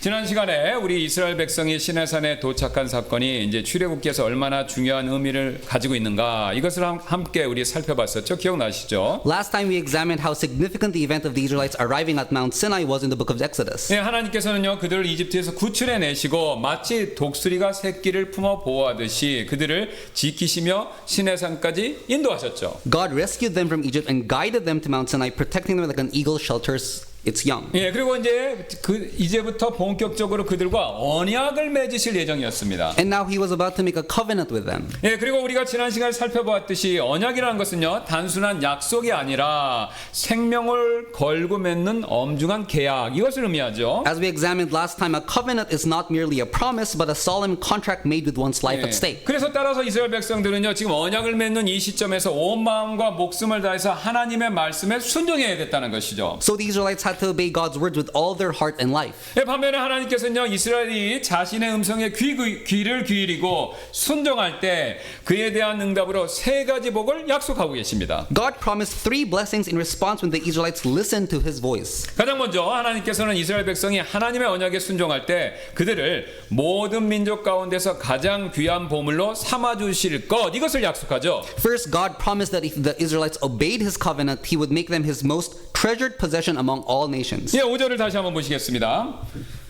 지난 시간에 우리 이스라엘 백성이 시내산에 도착한 사건이 이제 출애굽기에서 얼마나 중요한 의미를 가지고 있는가 이것을 함께 우리 살펴봤었죠. 기억나시죠? Last time we examined how significant the event of the Israelites arriving at Mount Sinai was in the book of Exodus. 네, 하나님께서는요 그들을 이집트에서 구출해 내시고 마치 독수리가 새끼를 품어 보호하듯이 그들을 지키시며 시내산까지 인도하셨죠. God rescued them from Egypt and guided them to Mount Sinai, protecting them like an eagle shelters its young. 예, 그리고 이제부터 본격적으로 그들과 언약을 맺으실 예정이었습니다. And now he was about to make a covenant with them. 예, 그리고 우리가 지난 시간에 살펴보았듯이 언약이라는 것은요 단순한 약속이 아니라 생명을 걸고 맺는 엄중한 계약 이것을 의미하죠. As we examined last time, a covenant is not merely a promise but a solemn contract made with one's life 예, at stake. 그래서 따라서 이스라엘 백성들은요 지금 언약을 맺는 이 시점에서 온 마음과 목숨을 다해서 하나님의 말씀에 순종해야 됐다는 것이죠. So the Israelites had to obey God's words with all their heart and life. 예, 반면에 하나님께서는요 이스라엘이 자신의 음성에 귀를 기울이고 순종할 때 그에 대한 응답으로 세 가지 복을 약속하고 계십니다. God promised 3 blessings in response when the Israelites listened to his voice. 가장 먼저 하나님께서는 이스라엘 백성이 하나님의 언약에 순종할 때 그들을 모든 민족 가운데서 가장 귀한 보물로 삼아 주실 것 이것을 약속하죠. First, God promised that if the Israelites obeyed his covenant, he would make them his most treasured possession among all nations. 예, 5절을 다시 한번 보시겠습니다.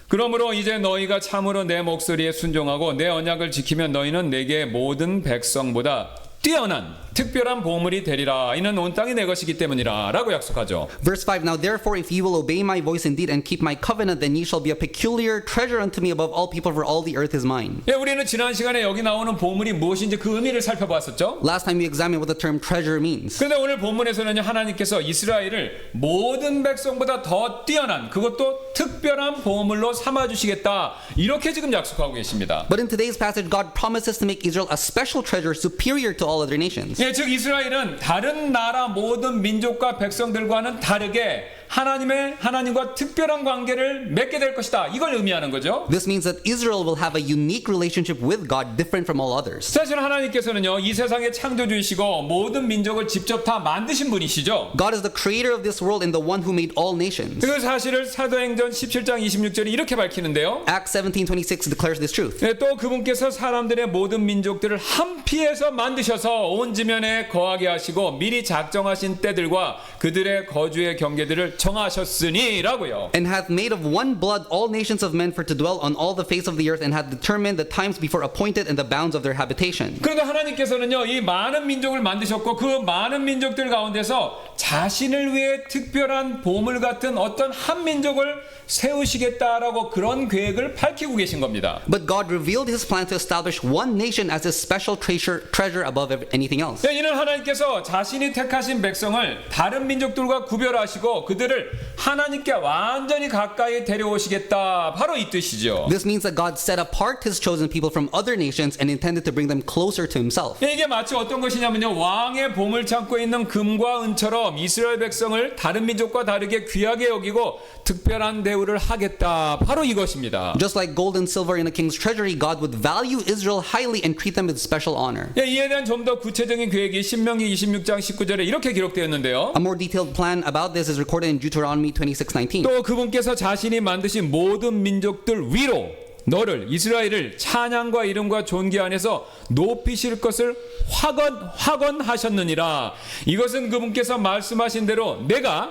그러므로 이제 너희가 참으로 내 목소리에 순종하고 내 언약을 지키면 너희는 내게 모든 백성보다 뛰어난 특별한 보물이 되리라. 이는 온 땅이 내 것이기 때문이라 라고 약속하죠. Verse 5, Now therefore if ye will obey my voice indeed and keep my covenant, then ye shall be a peculiar treasure unto me above all people, for all the earth is mine. 예, 우리는 지난 시간에 여기 나오는 보물이 무엇인지 그 의미를 살펴봤었죠. Last time we examined what the term treasure means. 그런데 오늘 본문에서는 하나님께서 이스라엘을 모든 백성보다 더 뛰어난 그것도 특별한 보물로 삼아주시겠다 이렇게 지금 약속하고 계십니다. But in today's passage, God promises to make Israel a special treasure superior to all other nations. 예, 즉 이스라엘은 다른 나라 모든 민족과 백성들과는 다르게 하나님과 특별한 관계를 맺게 될 것이다. 이걸 의미하는 거죠. This means that Israel will have a unique relationship with God different from all others. 사실 하나님께서는요 이 세상의 창조주이시고 모든 민족을 직접 다 만드신 분이시죠. God is the creator of this world and the one who made all nations. 그 사실을 사도행전 17장 26절이 이렇게 밝히는데요. Acts 17:26 declares this truth. 네, 또 그분께서 사람들의 모든 민족들을 한 피에서 만드셔서 온 지면에 거하게 하시고 미리 작정하신 때들과 그들의 거주의 경계들을 정하셨으니라고요. And hath made of one blood all nations of men for to dwell on all the face of the earth, and hath determined the times before appointed and the bounds of their habitation. 그러니까 하나님께서는요 이 많은 민족을 만드셨고 그 많은 민족들 가운데서 자신을 위해 특별한 보물 같은 어떤 한 민족을 세우시겠다라고 그런 계획을 밝히고 계신 겁니다. But God revealed his plan to establish one nation as his special treasure above anything else. 네, 이는 하나님께서 자신이 택하신 백성을 다른 민족들과 구별하시고 그들을 하나님께 완전히 가까이 데려오시겠다 바로 이 뜻이죠. This means that God set apart his chosen people from other nations and intended to bring them closer to himself. 네, 이게 마치 어떤 것이냐면요 왕의 보물 창고에 있는 금과 은처럼 이스라엘 백성을 다른 민족과 다르게 귀하게 여기고 특별한 대우를 하겠다 바로 이것입니다. Just like gold and silver in a king's treasury, God would value Israel highly and treat them with special honor. 네, 이에 대한 좀 더 구체적인 계획이 신명기 26장 19절에 이렇게 기록되었는데요. A more detailed plan about this is recorded in Deuteronomy 26:19. 또 그분께서 자신이 만드신 모든 민족들 위로 너를 이스라엘을 찬양과 이름과 존귀 안에서 높이실 것을 확언하셨느니라. 이것은 그분께서 말씀하신 대로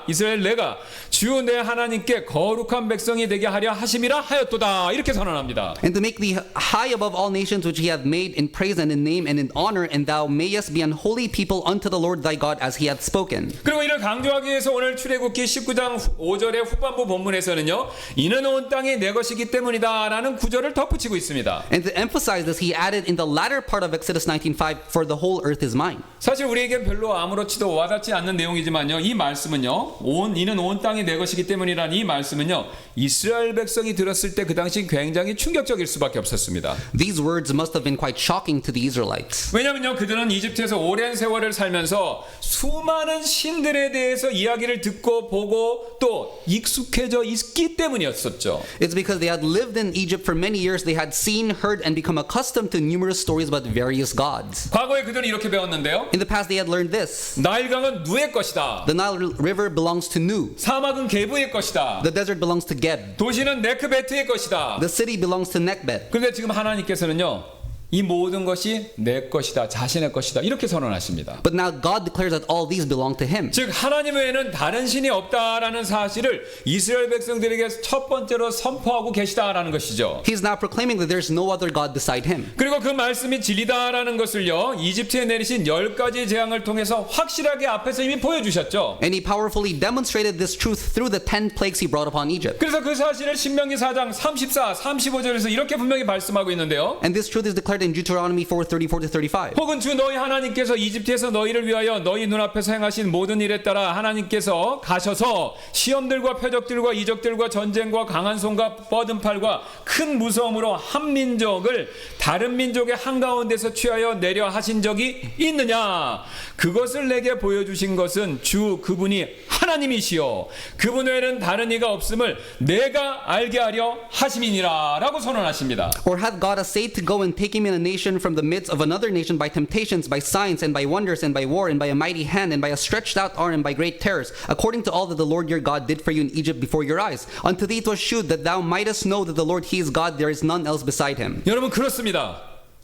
이스라엘 내가 주 내 하나님께 거룩한 백성이 되게 하려 하심이라 하였도다. 이렇게 선언합니다. And to make thee high above all nations which he hath made in praise and in name and in honor, and thou mayest be an holy people unto the Lord thy God as he hath spoken. 그리고 이를 강조하기 위해서 오늘 출애굽기 19장 5절의 후반부 본문에서는요. 이는 온 땅이 내 것이기 때문이다 라는 구절을 덧붙이고 있습니다. And to emphasize this, he added in the latter part of Exodus 19:5, for the whole earth is mine. 사실 우리에겐 별로 아무렇지도 와닿지 않는 내용이지만요. 이 말씀은요. 이는 온 땅이 내 것이기 때문이라는 이 말씀은요. 이스라엘 백성이 들었을 때 그 당시 굉장히 충격적일 수밖에 없었습니다. These words must have been quite shocking to the Israelites. 왜냐면요. 그들은 이집트에서 오랜 세월을 살면서 수많은 신들에 대해서 이야기를 듣고 보고 또 익숙해져 있기 때문이었었죠. It's because they had lived in Egypt for for many years they had seen, heard, and become accustomed to numerous stories about various gods. 과거에 그들은 이렇게 배웠는데요. In the past, they had learned this. 나일강은 누의 것이다. The Nile River belongs to Nu. 사막은 게부의 것이다. The desert belongs to Geb. 도시는 네크베트의 것이다. The city belongs to Nekbet. 그런데 지금 하나님께서는요, 이 모든 것이 내 것이다, 자신의 것이다, 이렇게 선언하십니다. But now God declares that all these belong to Him. 즉 하나님 외에는 다른 신이 없다라는 사실을 이스라엘 백성들에게 첫 번째로 선포하고 계시다라는 것이죠. He's now proclaiming that there's no other God beside Him. 그리고 그 말씀이 진리다라는 것을요, 이집트에 내리신 10가지 재앙을 통해서 확실하게 앞에서 이미 보여주셨죠. And He powerfully demonstrated this truth through the 10 plagues He brought upon Egypt. 그래서 그 사실을 신명기 4장 34, 35절에서 이렇게 분명히 말씀하고 있는데요. And this truth is declared in Deuteronomy 4:34-35. 혹은 주 너희 하나님께서 이집트에서 너희를 위하여 너희 눈앞에서 행하신 모든 일에 따라 하나님께서 가셔서 시험들과 표적들과 이적들과 전쟁과 강한 손과 뻗은 팔과 큰 무서움으로 한 민족을 다른 민족의 한가운데서 취하여 내려 하신 적이 있느냐? 그것을 내게 보여주신 것은 주 그분이 하나님이시요 그분 외에는 다른 이가 없음을 내가 알게 하려 하심이니라 라고 선언하십니다. Or hath God essayed to go and take him in a nation from the midst of another nation by temptations, by signs, and by wonders, and by war, and by a mighty hand, and by a stretched out arm, and by great terrors, according to all that the Lord your God did for you in Egypt before your eyes? Unto thee it was shewed that thou mightest know that the Lord He is God, there is none else beside Him. 여러분 그렇습니다.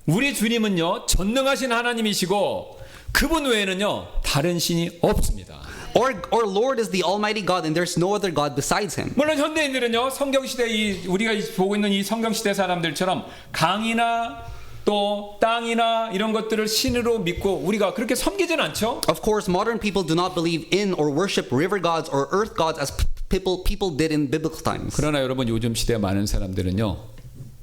우리 주님은요 전능하신 하나님이시고 그분 외에는요 다른 신이 없습니다. Or Lord is the Almighty God, and there's no other God besides Him. 물론 현대인들은요 성경 시대 우리가 보고 있는 이 성경 시대 사람들처럼 강이나 또 땅이나 이런 것들을 신으로 믿고 우리가 그렇게 섬기진 않죠. Of course, modern people do not believe in or worship river gods or earth gods as people did in biblical times. 그러나 여러분 요즘 시대 많은 사람들은요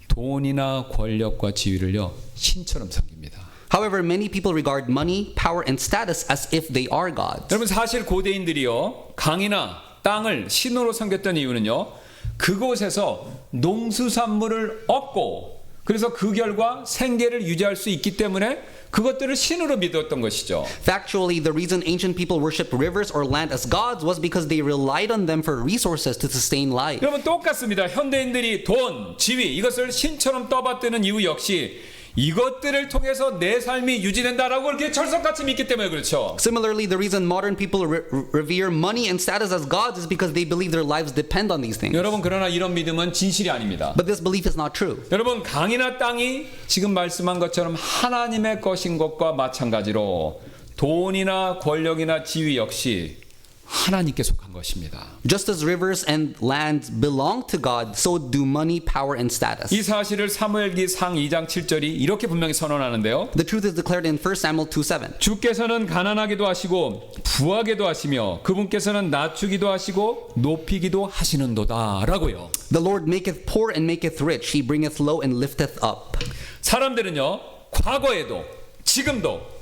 돈이나 권력과 지위를요 신처럼 섬깁니다. However, many people regard money, power, and status as if they are gods. 여러분 사실 고대인들이요 강이나 땅을 신으로 섬겼던 이유는요 그곳에서 농수산물을 얻고 그래서 그 결과 생계를 유지할 수 있기 때문에 그것들을 신으로 믿었던 것이죠. Factually, the reason ancient people worshipped rivers or land as gods was because they relied on them for resources to sustain life. 그러면 똑같습니다. 현대인들이 돈, 지위 이것을 신처럼 떠받드는 이유 역시 이것들을 통해서 내 삶이 유지된다라고 그렇게 철석같이 믿기 때문에 그렇죠. Similarly, the reason modern people revere money and status as gods is because they believe their lives depend on these things. 여러분 그러나 이런 믿음은 진실이 아닙니다. But this belief is not true. 여러분 강이나 땅이 지금 말씀한 것처럼 하나님의 것인 것과 마찬가지로 돈이나 권력이나 지위 역시 하나님께 속한 것입니다. Just as rivers and lands belong to God, so do money, power, and status. 이 사실을 사무엘기 상 2장 7절이 이렇게 분명히 선언하는데요. The truth is declared in 1 Samuel 2:7. 주께서는 가난하기도 하시고 부하게도 하시며 그분께서는 낮추기도 하시고 높이기도 하시는도다라고요. The Lord maketh poor and maketh rich. He bringeth low and lifteth up. 사람들은요 과거에도 지금도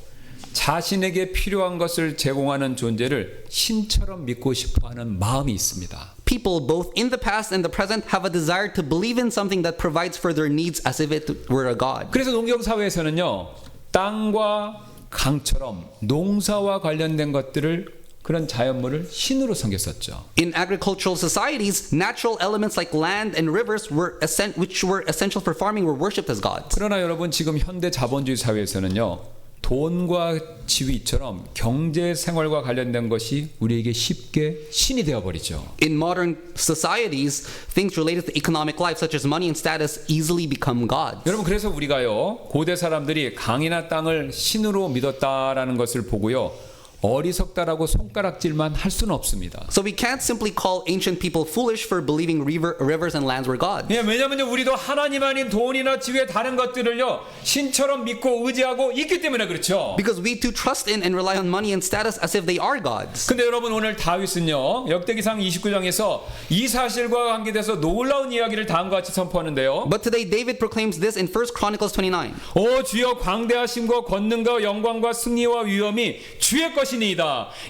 자신에게 필요한 것을 제공하는 존재를 신처럼 믿고 싶어하는 마음이 있습니다. People both in the past and the present have a desire to believe in something that provides for their needs as if it were a god. 그래서 농경 사회에서는요 땅과 강처럼 농사와 관련된 것들을 그런 자연물을 신으로 섬겼었죠. In agricultural societies, natural elements like land and rivers which were essential for farming were worshipped as gods. 그러나 여러분 지금 현대 자본주의 사회에서는요 돈과 지위처럼 경제 생활과 관련된 것이 우리에게 쉽게 신이 되어 버리죠. In modern societies, things related to economic life such as money and status easily become gods. 여러분 그래서 우리가요 고대 사람들이 강이나 땅을 신으로 믿었다라는 것을 보고요 어리석다라고 손가락질만 할 수는 없습니다. So we can't simply call ancient people foolish for believing rivers and lands were gods. 예, 왜냐면요 우리도 하나님 아닌 돈이나 지위의 다른 것들을요 신처럼 믿고 의지하고 있기 때문에 그렇죠. Because we too trust in and rely on money and status as if they are gods. 근데 여러분 오늘 다윗은요 역대기상 29장에서 이 사실과 관계돼서 놀라운 이야기를 다음과 같이 선포하는데요. But today David proclaims this in 1 Chronicles 29. 오 주여 광대하심과 권능과 영광과 승리와 위엄이 주의 것이니이다.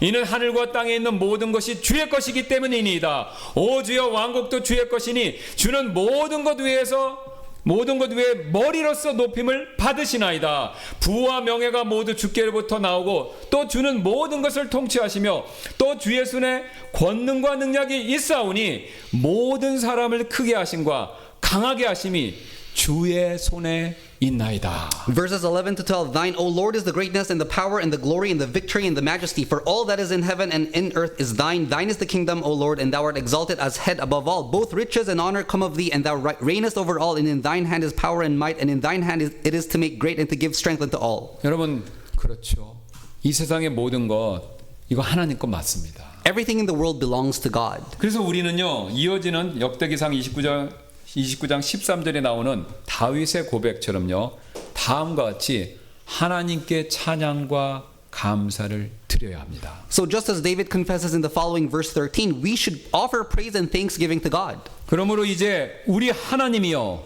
이는 하늘과 땅에 있는 모든 것이 주의 것이기 때문이니이다. 오 주여 왕국도 주의 것이니 주는 모든 것 위에 머리로서 높임을 받으시나이다. 부와 명예가 모두 주께로부터 나오고 또 주는 모든 것을 통치하시며 또 주의 손에 권능과 능력이 있사오니 모든 사람을 크게 하심과 강하게 하심이 주의 손에 있나이다. Verses 11 to 12. Thine, O Lord, is the greatness and the power and the glory and the victory and the majesty. For all that is in heaven and in earth is thine. Thine is the kingdom, O Lord, and thou art exalted as head above all. Both riches and honor come of thee, and thou reignest over all. And in thine hand is power and might, and in thine hand it is to make great and to give strength unto all. 여러분, 그렇죠. 이 세상의 모든 것 이거 하나님 것 맞습니다. Everything in the world belongs to God. 그래서 우리는요, 이어지는 역대기상 29장 13절에 나오는 다윗의 고백처럼요, 다음과 같이 하나님께 찬양과 감사를 드려야 합니다. So just as David confesses in the following verse 13, we should offer praise and thanksgiving to God. 그러므로 이제 우리 하나님이여,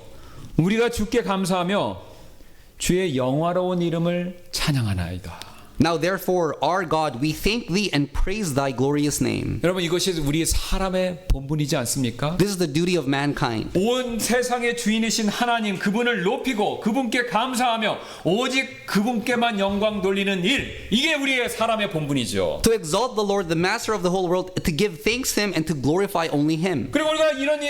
우리가 주께 감사하며 주의 영화로운 이름을 찬양하나이다. Now therefore, our God, we thank thee and praise thy glorious name. 여러분, 이것이 우리 사람의 본분이지 않습니까? This is the duty of mankind. 온 세상의 주인이신 하나님, 그분을 높이고 그분께 감사하며 오직 그분께만 영광 돌리는 일, 이게 우리의 사람의 본분이죠. To exalt the Lord, the master of the whole world, to give thanks to him and to glorify only him. 그리고 우리가 이런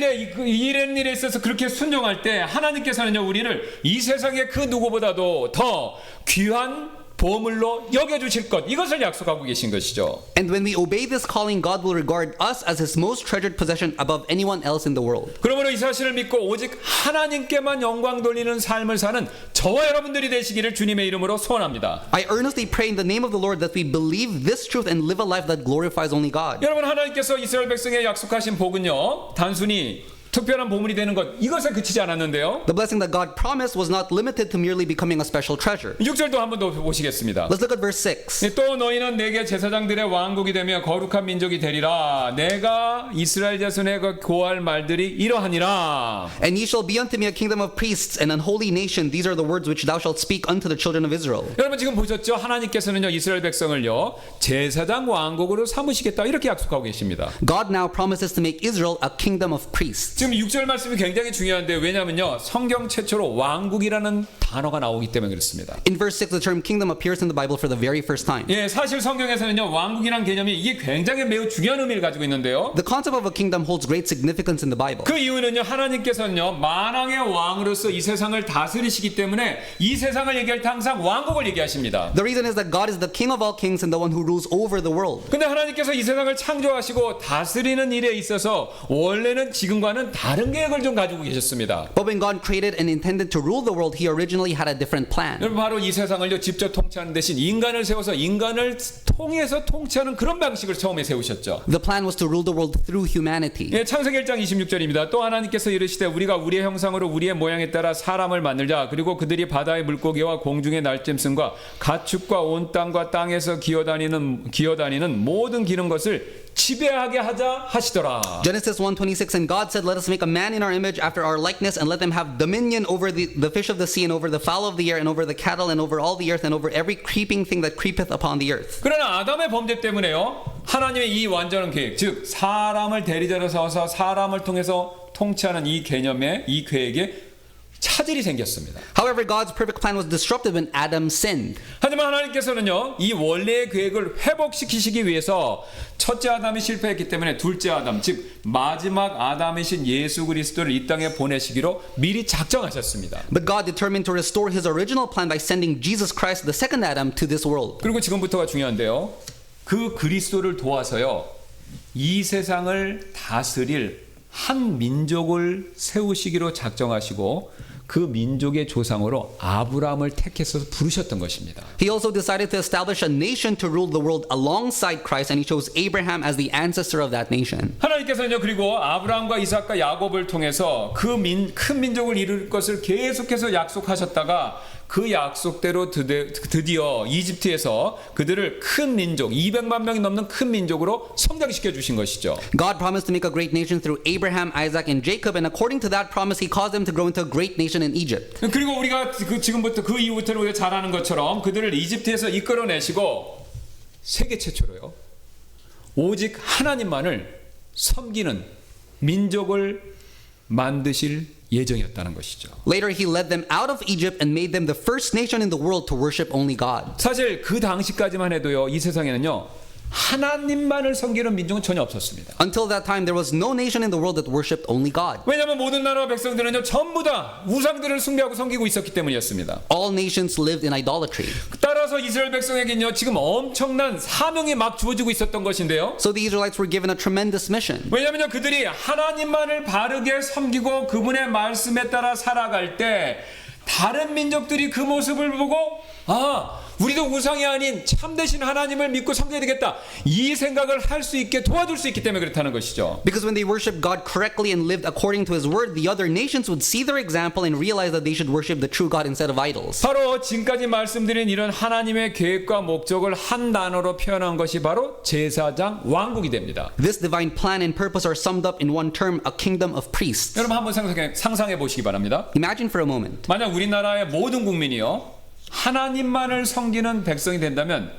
일에 있어서 그렇게 순종할 때 하나님께서는요, 우리를 이 세상의 그 누구보다도 더 귀한 보물로 여겨주실 것, 이것을 약속하고 계신 것이죠. And when we obey this calling, God will regard us as his most treasured possession above anyone else in the world. 그러므로 이 사실을 믿고 오직 하나님께만 영광 돌리는 삶을 사는 저와 여러분들이 되시기를 주님의 이름으로 소원합니다. I earnestly pray in the name of the Lord that we believe this truth and live a life that glorifies only God. 여러분, 하나님께서 이스라엘 백성에 약속하신 복은요, 단순히 특별한 보물이 되는 것, 이것에 그치지 않았는데요. The blessing that God promised was not limited to merely becoming a special treasure. 6절도 한 번 더 보시겠습니다. Let's look at verse 6. 또 너희는 내게 제사장들의 왕국이 되며 거룩한 민족이 되리라. 내가 이스라엘 자손에 고할 말들이 이러하니라. And ye shall be unto me a kingdom of priests and an holy nation. These are the words which thou shalt speak unto the children of Israel. 여러분, 지금 보셨죠? 하나님께서는요, 이스라엘 백성을요, 제사장 왕국으로 삼으시겠다, 이렇게 약속하고 계십니다. God now promises to make Israel a kingdom of priests. 지금 6절 말씀이 굉장히 중요한데, 왜냐하면요, 성경 최초로 왕국이라는 단어가 나오기 때문에 그렇습니다. In verse 6, the term kingdom appears in the Bible for the very first time. 예, 사실 성경에서는요, 왕국이라는 개념이 이게 굉장히 매우 중요한 의미를 가지고 있는데요. The concept of a kingdom holds great significance in the Bible. 그 이유는요, 하나님께서는요, 만왕의 왕으로서 이 세상을 다스리시기 때문에 이 세상을 얘기할 때 항상 왕국을 얘기하십니다. The reason is that God is the king of all kings and the one who rules over the world. 근데 하나님께서 이 세상을 창조하시고 다스리는 일에 있어서 원래는 지금과는 다른 계획을 좀 가지고 계셨습니다. But when God created and intended to rule the world, he originally had a different plan. 여러분, 바로 이 세상을요, 직접 통치하는 대신 인간을 세워서 인간을 통해서 통치하는 그런 방식을 처음에 세우셨죠. The plan was to rule the world through humanity. 예, 창세기 1장 26절입니다. 또 하나님께서 이르시되 우리가 우리의 형상으로 우리의 모양에 따라 사람을 만들자. 그리고 그들이 바다의 물고기와 공중의 날짐승과 가축과 온 땅과 땅에서 기어다니는 모든 기는 것을 지배하게 하자 하시더라. Genesis 1:26, and God said, let us make a man in our image after our likeness and let them have dominion over the fish of the sea and over the fowl of the air and over the cattle and over all the earth and over every creeping thing that creepeth upon the earth. 그러나 아담의 범죄 때문에요, 하나님의 이 완전한 계획, 즉 사람을 대리자로 세워서 사람을 통해서 통치하는 이 개념에, 이 계획에 차질이 생겼습니다. However, God's perfect plan was disrupted when Adam sinned. 하지만 하나님께서는요, 이 원래의 계획을 회복시키시기 위해서 첫째 아담이 실패했기 때문에 둘째 아담, 즉 마지막 아담이신 예수 그리스도를 이 땅에 보내시기로 미리 작정하셨습니다. But God determined to restore his original plan by sending Jesus Christ, the second Adam, to this world. 그리고 지금부터가 중요한데요, 그 그리스도를 도와서요, 이 세상을 다스릴 한 민족을 세우시기로 작정하시고 그 민족의 조상으로 아브라함을 택해서 부르셨던 것입니다. He also decided to establish a nation to rule the world alongside Christ, and he chose Abraham as the ancestor of that nation. 하나님께서는요, 그리고 아브라함과 이삭과 야곱을 통해서 큰 민족을 이룰 것을 계속해서 약속하셨다가 그 약속대로 드디어 이집트에서 그들을 큰 민족, 200만 명이 넘는 큰 민족으로 성장시켜 주신 것이죠. God promised to make a great nation through Abraham, Isaac, and Jacob, and according to that promise, he caused them to grow into a great nation in Egypt. 그리고 우리가 지금부터 그 이후부터는 우리가 잘 아는 것처럼 그들을 이집트에서 이끌어내시고 세계 최초로요, 오직 하나님만을 섬기는 민족을 만드실 예정이었다는 것이죠. Later, he led them out of Egypt and made them the first nation in the world to worship only God. 사실 그 당시까지만 해도요, 이 세상에는요, 하나님만을 섬기는 민족은 전혀 없었습니다. Until that time, there was no nation in the world that worshipped only God. 왜냐하면 모든 나라와 백성들은요 전부 다 우상들을 숭배하고 섬기고 있었기 때문이었습니다. All nations lived in idolatry. 따라서 이스라엘 백성에게는요 지금 엄청난 사명이 막 주어지고 있었던 것인데요. So the Israelites were given a tremendous mission. 왜냐하면 그들이 하나님만을 바르게 섬기고 그분의 말씀에 따라 살아갈 때 다른 민족들이 그 모습을 보고 우리도 우상이 아닌 참되신 하나님을 믿고 섬겨야 되겠다 이 생각을 할 수 있게 도와줄 수 있기 때문에 그렇다는 것이죠. Because when they worshiped God correctly and lived according to His word, the other nations would see their example and realize that they should worship the true God instead of idols. 바로 지금까지 말씀드린 이런 하나님의 계획과 목적을 한 단어로 표현한 것이 바로 제사장 왕국이 됩니다. This divine plan and purpose are summed up in one term, a kingdom of priests. 여러분 한번 상상해 보시기 바랍니다. Imagine for a moment. 만약 우리나라의 모든 국민이요 하나님만을 섬기는 백성이 된다면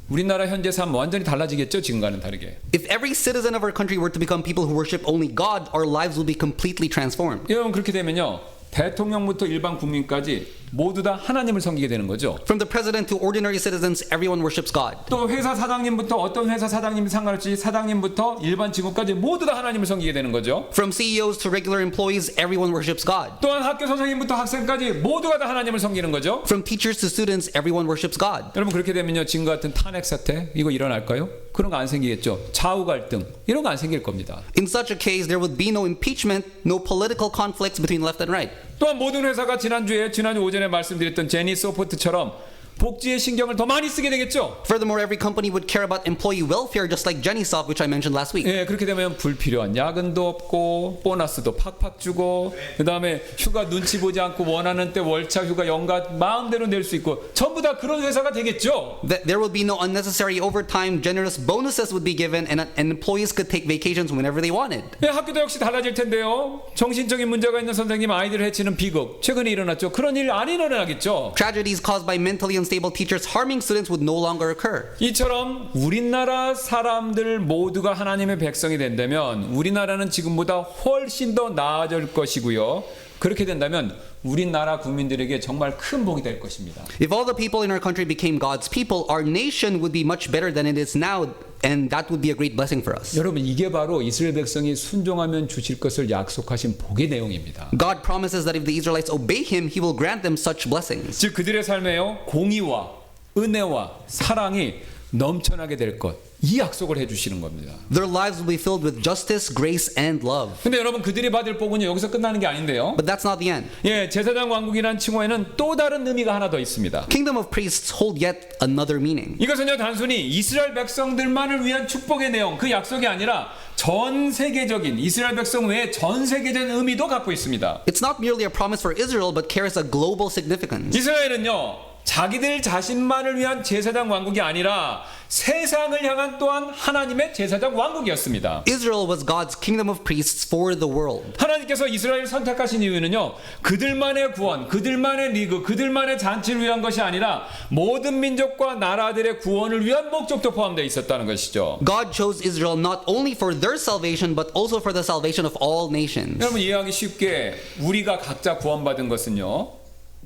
우리나라 현재 삶 완전히 달라지겠죠. 지금과는 다르게. If every citizen of our country were to become people who worship only God, our lives will be completely transformed. 여러분 그렇게 되면요 대통령부터 일반 국민까지 모두 다 하나님을 섬기게 되는 거죠. From the president to ordinary citizens, everyone worships God. 또 회사 사장님부터 어떤 회사 사장님이 상관없이 사장님부터 일반 직원까지 모두 다 하나님을 섬기게 되는 거죠. From CEOs to regular employees, everyone worships God. 또한 학교 선생님부터 학생까지 모두가 다 하나님을 섬기는 거죠. From teachers to students, everyone worships God. 여러분 그렇게 되면요 지금과 같은 탄핵 사태 이거 일어날까요? 그런 거 안 생기겠죠. 좌우 갈등 이런 거 안 생길 겁니다. In such a case, there would be no impeachment, no political conflicts between left and right. 또한 모든 회사가 지난주 오전에 말씀드렸던 제니 소프트처럼 복지에 신경을 더 많이 쓰게 되겠죠. Furthermore, every company would care about employee welfare just like Jennysoft, which I mentioned last week. 예, 그렇게 되면 불필요한 야근도 없고 보너스도 팍팍 주고 그다음에 휴가 눈치 보지 않고 원하는 때 월차 휴가 연가 마음대로 낼 수 있고 전부 다 그런 회사가 되겠죠. There would be no unnecessary overtime, generous bonuses would be given, and employees could take vacations whenever they wanted. 예, 학교도 역시 달라질 텐데요. 정신적인 문제가 있는 선생님 아이들을 해치는 비극 최근에 일어났죠. 그런 일 안 일어나겠죠. Tragedies caused by mentally unstable teachers harming students would no longer occur. 이처럼 우리나라 사람들 모두가 하나님의 백성이 된다면 우리나라는 지금보다 훨씬 더 나아질 것이고요. 그렇게 된다면 우리나라 국민들에게 정말 큰 복이 될 것입니다. If all the people in our country became God's people, our nation would be much better than it is now, and that would be a great blessing for us. 여러분 이게 바로 이스라엘 백성이 순종하면 주실 것을 약속하신 복의 내용입니다. God promises that if the Israelites obey Him, He will grant them such blessings. 즉 그들의 삶에요 공의와 은혜와 사랑이 넘쳐나게 될 것. 이 약속을 해주시는 겁니다. Their lives will be filled with justice, grace, and love. 근데 여러분 그들이 받을 복은요 여기서 끝나는 게 아닌데요. But that's not the end. 예, 제사장 왕국이라는 칭호에는 또 다른 의미가 하나 더 있습니다. Kingdom of priests hold yet another meaning. 이것은요 단순히 이스라엘 백성들만을 위한 축복의 내용, 그 약속이 아니라 전 세계적인 이스라엘 백성 외에 전 세계적인 의미도 갖고 있습니다. It's not merely a promise for Israel, but carries a global significance. 이스라엘은요 자기들 자신만을 위한 제사장 왕국이 아니라 세상을 향한 또한 하나님의 제사장 왕국이었습니다. Israel was God's kingdom of priests for the world. 하나님께서 이스라엘을 선택하신 이유는요 그들만의 구원, 그들만의 리그, 그들만의 잔치를 위한 것이 아니라 모든 민족과 나라들의 구원을 위한 목적도 포함되어 있었다는 것이죠. God chose Israel not only for their salvation, but also for the salvation of all nations. 여러분 이해하기 쉽게 우리가 각자 구원받은 것은요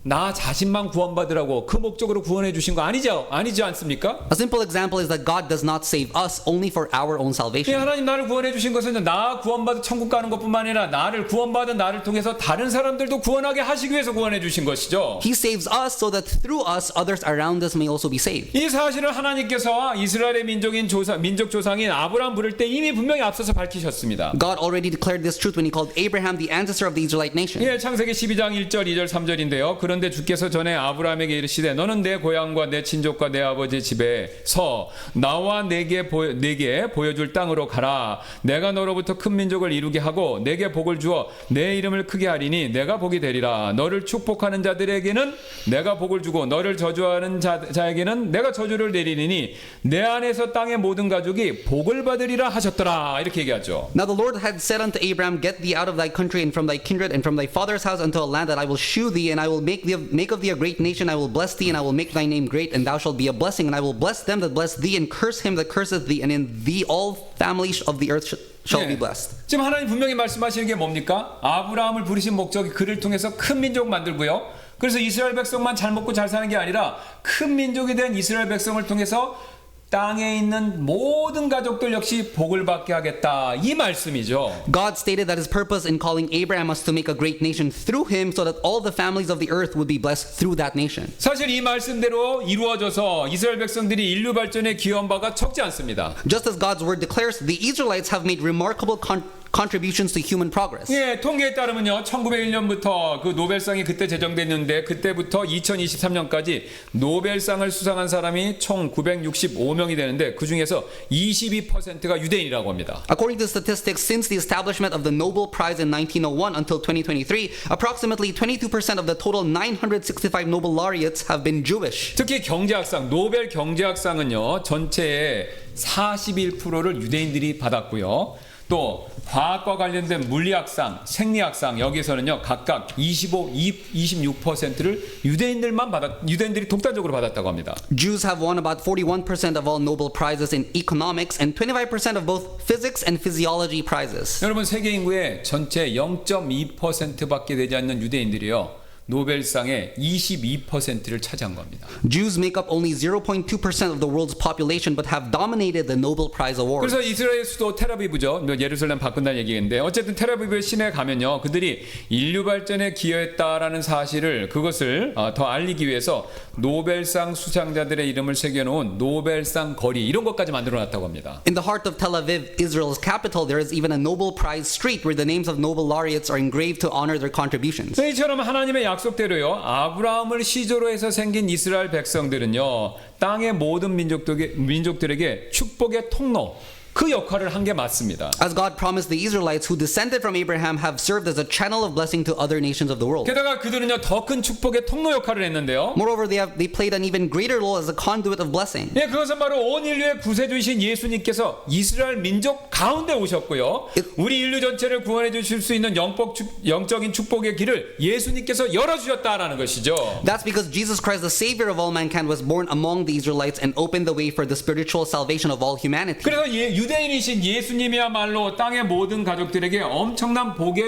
나 자신만 구원받으라고 그 목적으로 구원해 주신 거 아니지 않습니까? A simple example is that God does not save us only for our own 예, salvation. 하나님 나를 구원해 주신 것은 나 구원받아 천국 가는 것뿐만 아니라 구원받은 나를 통해서 다른 사람들도 구원하게 하시기 위해서 구원해 주신 것이죠. He saves us so that through us, others around us may also be saved. 이 사실을 하나님께서 이스라엘의 민족 조상인 아브라함 부를 때 이미 분명히 앞서서 밝히셨습니다. God already declared this truth when He called Abraham the ancestor of the Israelite nation. 예, 창세기 12장 1절, 2절, 3절인데요. 그런데 주께서 전에 아브라함에게 이르시되 너는 내 고향과 내 친족과 내 아버지 집에 서 나와 내게 보여줄 땅으로 가라. 내가 너로부터 큰 민족을 이루게 하고 내게 복을 주어 내 이름을 크게 하리니 내가 복이 되리라. 너를 축복하는 자들에게는 내가 복을 주고 너를 저주하는 자에게는 내가 저주를 내리니 내 안에서 땅의 모든 가족이 복을 받으리라 하셨더라. 이렇게 얘기하죠. Now the Lord had said unto Abraham, Get thee out of thy country and from thy kindred and from thy father's house unto a land that I will shew thee, and I will make of thee a great nation. I will bless thee, and I will make thy name great, and thou shalt be a blessing. And I will bless them that bless thee, and curse him that curseth thee, and in thee all families of the earth shall be blessed. 지금 하나님 분명히 말씀하시는 게 뭡니까? 아브라함을 부르신 목적이 그를 통해서 큰 민족 만들고요. 그래서 이스라엘 백성만 잘 먹고 잘 사는 게 아니라 큰 민족이 된 이스라엘 백성을 통해서 땅에 있는 모든 가족들 역시 복을 받게 하겠다. 이 말씀이죠. God stated that his purpose in calling Abraham was to make a great nation through him so that all the families of the earth would be blessed through that nation. 사실 이 말씀대로 이루어져서 이스라엘 백성들이 인류 발전에 기여한 바가 적지 않습니다. Just as God's word declares, the Israelites have made remarkable contributions to human progress. 예, 통계에 따르면요, 1901년부터 그 노벨상이 그때 제정됐는데 그때부터 2023년까지 노벨상을 수상한 사람이 총 965명이 되는데 그 중에서 22%가 유대인이라고 합니다. According to statistics, since the establishment of the Nobel Prize in 1901 until 2023, approximately 22% of the total 965 Nobel laureates have been Jewish. 특히 경제학상, 노벨 경제학상은요, 전체의 41%를 유대인들이 받았고요. 또 과학과 관련된 물리학상, 생리학상 여기서는요 각각 25, 26%를 유대인들이 독단적으로 받았다고 합니다. Jews have won about 41% of all Nobel Prizes in economics and 25% of both physics and physiology prizes. 여러분 세계 인구의 전체 0.2%밖에 되지 않는 유대인들이요. 노벨상의 22%를 차지한 겁니다. Jews make up only 0.2% of the world's population but have dominated the Nobel Prize award. 그래서 이스라엘 수도 텔아비브죠. 예루살렘 바꾼다는 얘기인데 어쨌든 텔아비브 시내에 가면요. 그들이 인류 발전에 기여했다라는 사실을 그것을 더 알리기 위해서 노벨상 수상자들의 이름을 새겨놓은 노벨상 거리 이런 것까지 만들어놨다고 합니다. In the heart of Tel Aviv, Israel's capital, there is even a Nobel Prize street where the names of Nobel laureates are engraved to honor their contributions. 이처럼 하나님의 약속대로요. 아브라함을 시조로 해서 생긴 이스라엘 백성들은요. 땅의 모든 민족들에게 축복의 통로 그 역할을 한 게 맞습니다. As God promised, the Israelites who descended from Abraham have served as a channel of blessing to other nations of the world. 게다가 그들은요 더 큰 축복의 통로 역할을 했는데요. Moreover, they played an even greater role as a conduit of blessing. 예, 그것은 바로 온 인류의 구세주이신 예수님께서 이스라엘 민족 가운데 오셨고요. 우리 인류 전체를 구원해 주실 수 있는 영적인 축복의 길을 예수님께서 열어주셨다라는 것이죠. That's because Jesus Christ, the Savior of all mankind, was born among the Israelites and opened the way for the spiritual salvation of all humanity. 그래서 유대인이신 예수님이야말로 땅의 모든 가족들에게 엄청난 복이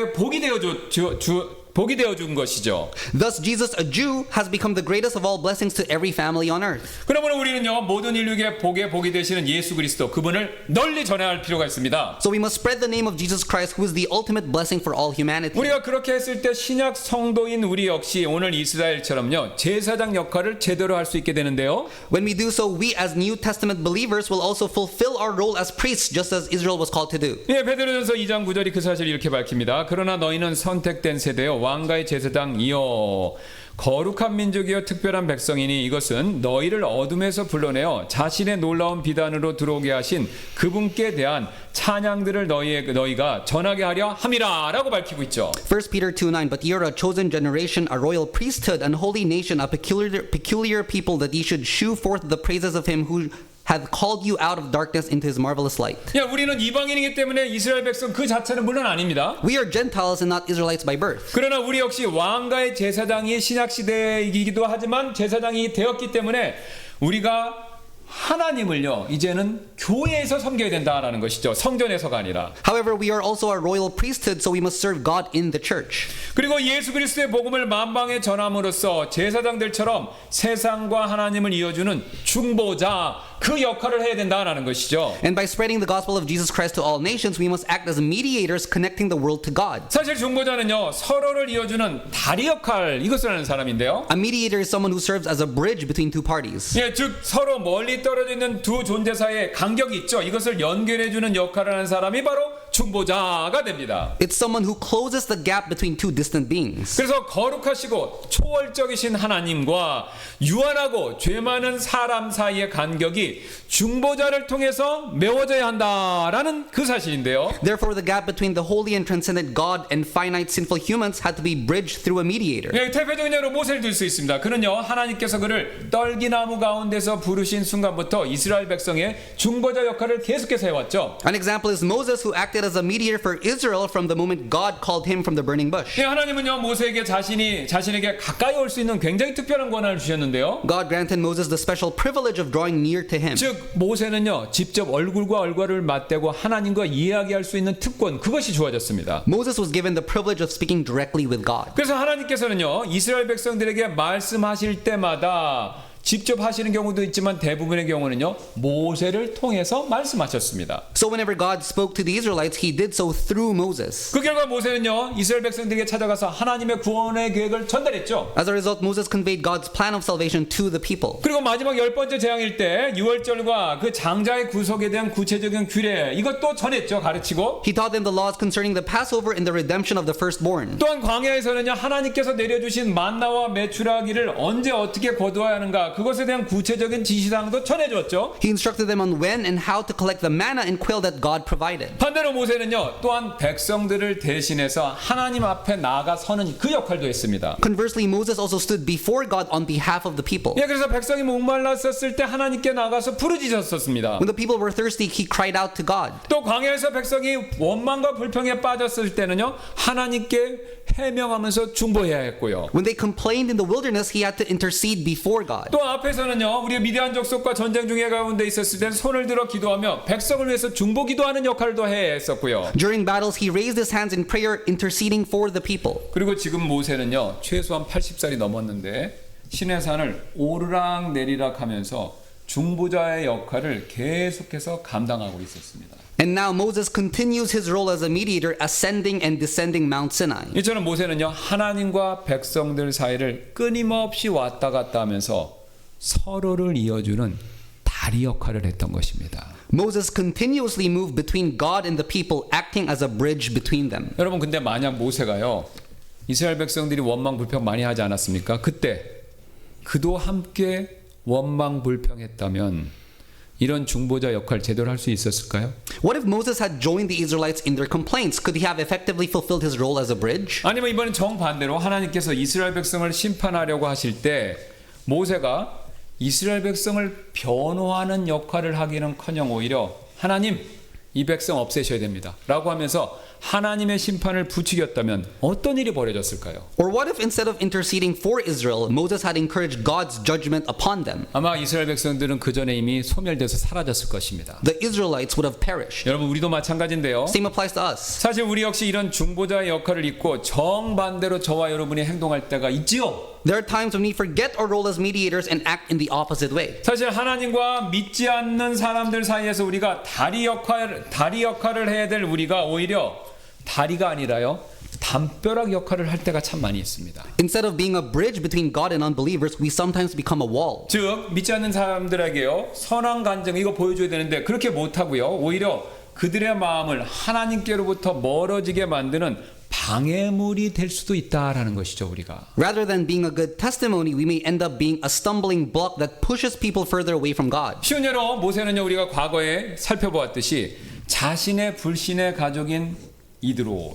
되어 준 것이죠. Thus, Jesus, a Jew, has become the greatest of all blessings to every family on earth. 그러므로 우리는요 모든 인류에게 복이 되시는 예수 그리스도 그분을 널리 전해야 할 필요가 있습니다. So we must spread the name of Jesus Christ, who is the ultimate blessing for all humanity. 우리가 그렇게 했을 때 신약 성도인 우리 역시 오늘 이스라엘처럼요 제사장 역할을 제대로 할 수 있게 되는데요. When we do so, we as New Testament believers will also fulfill our role as priests, just as Israel was called to do. 예, 베드로전서 2장 9절이 그 사실을 이렇게 밝힙니다. 그러나 너희는 선택된 세대요 왕가의 제사장이요 거룩한 민족이요 특별한 백성이니 이것은 너희를 어둠에서 불러내어 자신의 놀라운 비단으로 들어오게 하신 그분께 대한 찬양들을 너희가 전하게 하려 함이라 라고 밝히고 있죠. 1 Peter 2:9 But ye are a chosen generation, a royal priesthood, an holy nation, a peculiar people, that ye should shew forth the praises of him who hath called you out of darkness into his marvelous light. 야, 우리는 이방인이기 때문에 이스라엘 백성 그 자체는 물론 아닙니다. We are Gentiles and not Israelites by birth. 그러나 우리 역시 왕가의 제사장이 신약 시대이기도 하지만 제사장이 되었기 때문에 우리가 하나님을요 이제는 교회에서 섬겨야 된다라는 것이죠. 성전에서가 아니라. However, we are also a royal priesthood, so we must serve God in the church. 그리고 예수 그리스도의 복음을 만방에 전함으로써 제사장들처럼 세상과 하나님을 이어주는 중보자 그 역할을 해야 된다라는 것이죠. And by spreading the gospel of Jesus Christ to all nations, we must act as mediators connecting the world to God. 사실 중보자는요 서로를 이어주는 다리 역할 이것을 하는 사람인데요. A mediator is someone who serves as a bridge between two parties. 예, 즉 서로 멀리 떨어져 있는 두 존재 사이에 간격이 있죠. 이것을 연결해주는 역할을 하는 사람이 바로 중보자가 됩니다. It's someone who closes the gap between two distant beings. 그래서 거룩하시고 초월적이신 하나님과 유한하고 죄 많은 사람 사이의 간격이 중보자를 통해서 메워져야 한다라는 그 사실인데요. Therefore, the gap between the holy and transcendent God and finite sinful humans had to be bridged through a mediator. 예, 대표적인 예로 모세를 들 수 있습니다. 그는요 하나님께서 그를 떨기나무 가운데서 부르신 순간부터 이스라엘 백성의 중보자 역할을 계속해서 해왔죠. An example is Moses, who acted as a mediator for Israel from the moment God called him from the burning bush. 예, 하나님은요 모세에게 자신에게 가까이 올 수 있는 굉장히 특별한 권한을 주셨는데요. God granted Moses the special privilege of drawing near to him. 즉 모세는요 직접 얼굴과 얼굴을 맞대고 하나님과 이야기할 수 있는 특권 그것이 주어졌습니다. Moses was given the privilege of speaking directly with God. 그래서 하나님께서는요 이스라엘 백성들에게 말씀하실 때마다 직접 하시는 경우도 있지만 대부분의 경우는요, 모세를 통해서 말씀하셨습니다. So whenever God spoke to the Israelites, he did so through Moses. 그 결과 모세는요, 이스라엘 백성들에게 찾아가서 하나님의 구원의 계획을 전달했죠. As a result, Moses conveyed God's plan of salvation to the people. 그리고 마지막 10번째 재앙일 때 유월절과 그 장자의 구속에 대한 구체적인 규례, 이것도 전했죠. 가르치고. He taught them the laws concerning the Passover and the redemption of the firstborn. 또한 광야에서는요, 하나님께서 내려주신 만나와 메추라기를 언제 어떻게 거두어야 하는가, 그것에 대한 구체적인 지시사항도 전해줬죠. He instructed them on when and how to collect the manna and quail that God provided. 반대로 모세는요, 또한 백성들을 대신해서 하나님 앞에 나아가 서는 그 역할도 했습니다. Conversely, Moses also stood before God on behalf of the people. 예, 그래서 백성이 목말랐었을 때 하나님께 나가서 부르짖었었습니다. When the people were thirsty, he cried out to God. 또 광야에서 백성이 원망과 불평에 빠졌을 때는요, 하나님께 해명하면서 중보해야 했고요. When they complained in the wilderness, he had to intercede before God. 또 앞에서는요, 우리 미디안 족속과 전쟁 중에 가운데 있었을 때는 손을 들어 기도하며 백성을 위해서 중보 기도하는 역할도 해 했었고요. During battles, he raised his hands in prayer, interceding for the people. 그리고 지금 모세는요, 최소한 80살이 넘었는데 시내산을 오르락 내리락 하면서 중보자의 역할을 계속해서 감당하고 있었습니다. And now Moses continues his role as a mediator, ascending and descending Mount Sinai. 이처럼 모세는요, 하나님과 백성들 사이를 끊임없이 왔다 갔다 하면서 서로를 이어주는 다리 역할을 했던 것입니다. Moses continuously moved between God and the people, acting as a bridge between them. 여러분, 근데 만약 모세가요, 이스라엘 백성들이 원망 불평 많이 하지 않았습니까? 그때 그도 함께 원망 불평했다면 이런 중보자 역할 제대로 할 수 있었을까요? What if Moses had joined the Israelites in their complaints? Could he have effectively fulfilled his role as a bridge? 아니면 이번엔 정반대로 하나님께서 이스라엘 백성을 심판하려고 하실 때 모세가 이스라엘 백성을 변호하는 역할을 하기는커녕 오히려 하나님, 이 백성 없애셔야 됩니다 라고 하면서 하나님의 심판을 부추겼다면 어떤 일이 벌어졌을까요? Or what if instead of interceding for Israel, Moses had encouraged God's judgment upon them? 아마 이스라엘 백성들은 그 전에 이미 소멸돼서 사라졌을 것입니다. The Israelites would have perished. 여러분, 우리도 마찬가지인데요. Same applies to us. 사실 우리 역시 이런 중보자의 역할을 잊고 정반대로 저와 여러분이 행동할 때가 있지요. There are times when we forget our role as mediators and act in the opposite way. 사실 하나님과 믿지 않는 사람들 사이에서 우리가 다리 역할을 해야 될 우리가 오히려 다리가 아니라요, 담벼락 역할을 할 때가 참 많이 있습니다. Instead of being a bridge between God and unbelievers, we sometimes become a wall. 즉 믿지 않는 사람들에게요, 선한 간증 이거 보여줘야 되는데 그렇게 못하고요, 오히려 그들의 마음을 하나님께로부터 멀어지게 만드는 방해물이 될 수도 있다라는 것이죠, 우리가. Rather than being a good testimony, we may end up being a stumbling block that pushes people further away from God. 쉬운 예로 모세는요, 우리가 과거에 살펴보았듯이 자신의 불신의 가족인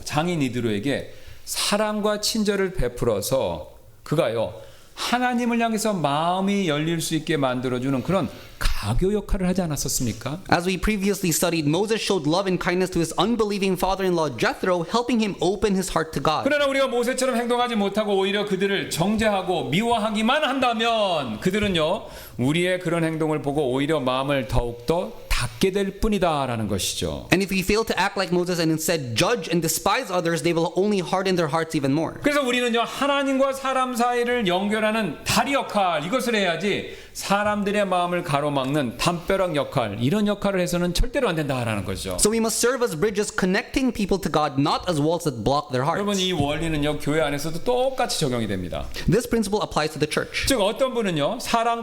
장인 이드로에게 사랑과 친절을 베풀어서 그가요, 하나님을 향해서 마음이 열릴 수 있게 만들어주는 그런 가교 역할을 하지 않았었습니까? As we previously studied, Moses showed love and kindness to his unbelieving father-in-law Jethro, helping him open his heart to God. 그러나 우리가 모세처럼 행동하지 못하고 오히려 그들을 정죄하고 미워하기만 한다면 그들은요, 우리의 그런 행동을 보고 오히려 마음을 더욱더 닫게 될 뿐이다라는 것이죠. And if we fail to act like Moses and instead judge and despise others, they will only harden their hearts even more. 그래서 우리는요, 하나님과 사람 사이를 연결하는 다리 역할, 이것을 해야지 사람들의 마음을 가로막는 담벼락 역할, 이런 역할을 해서는 절대로 안 된다라는 거죠. So we must serve as bridges connecting people to God, not as walls that block their 여러분, hearts. 이 원리는요, 교회 안에서도 똑같이 적용이 됩니다. This principle applies to the church. 즉 어떤 분은요, 사람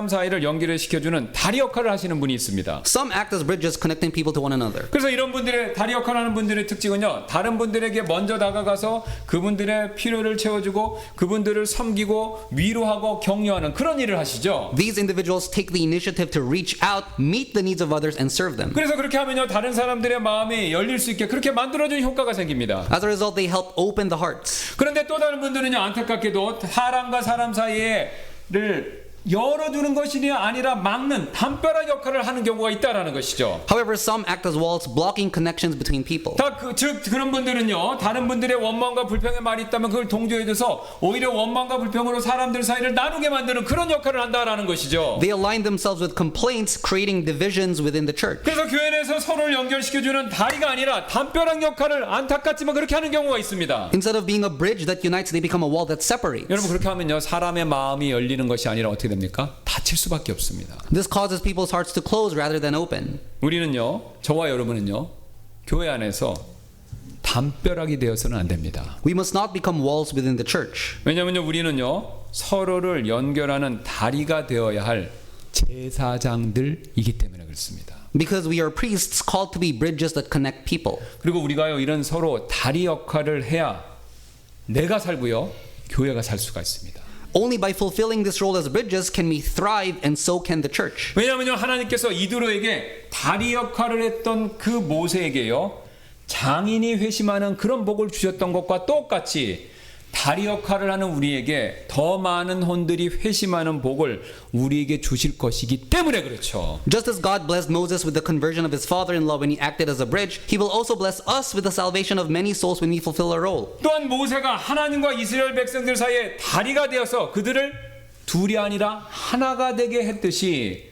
사이를 연결을 시켜주는 다리 역할을 하시는 분이 있습니다. Some act as bridges connecting people to one another. 그래서 이런 분들의 다리 역할을 하는 분들의 특징은요, 다른 분들에게 먼저 다가가서 그분들의 필요를 채워주고 그분들을 섬기고 위로하고 격려하는 그런 일을 하시죠. These individuals take the initiative to reach out, meet the needs of others, and serve them. 그래서 그렇게 하면요, 다른 사람들의 마음이 열릴 수 있게 그렇게 만들어주는 효과가 생깁니다. As a result, they help open the hearts. 그런데 또 다른 분들은요, 안타깝게도 사람과 사람 사이에를 열어주는 것이 아니라 막는 담벼락 역할을 하는 경우가 있다라는 것이죠. However, some act as walls, blocking connections between people. 즉 그런 분들은요, 다른 분들의 원망과 불평의 말이 있다면 그걸 동조해줘서 오히려 원망과 불평으로 사람들 사이를 나누게 만드는 그런 역할을 한다라는 것이죠. They align themselves with complaints, creating divisions within the church. 그래서 교회 내에서 서로를 연결시켜주는 다리가 아니라 담벼락 역할을 안타깝지만 그렇게 하는 경우가 있습니다. Instead of being a bridge that unites, they become a wall that separates. 여러분, 그렇게 하면요, 사람의 마음이 열리는 것이 아니라 어떻게 됩니까? 닫힐 수밖에 없습니다. This causes people's hearts to close rather than open. 우리는요, 저와 여러분은요, 교회 안에서 담벼락이 되어서는 안 됩니다. We must not become walls within the church. 왜냐하면요, 우리는요, 서로를 연결하는 다리가 되어야 할 제사장들이기 때문에 그렇습니다. Because we are priests called to be bridges that connect people. 그리고 우리가요, 이런 서로 다리 역할을 해야 내가 살고요, 교회가 살 수가 있습니다. Only by fulfilling this role as bridges can we thrive, and so can the church. 왜냐하면요, 하나님께서 이드로에게 다리 역할을 했던 그 모세에게요, 장인이 회심하는 그런 복을 주셨던 것과 똑같이 다리 역할을 하는 우리에게 더 많은 혼들이 회심하는 복을 우리에게 주실 것이기 때문에 그렇죠. Just as God blessed Moses with the conversion of his father-in-law when he acted as a bridge, he will also bless us with the salvation of many souls when we fulfill our role. 또한 모세가 하나님과 이스라엘 백성들 사이에 다리가 되어서 그들을 둘이 아니라 하나가 되게 했듯이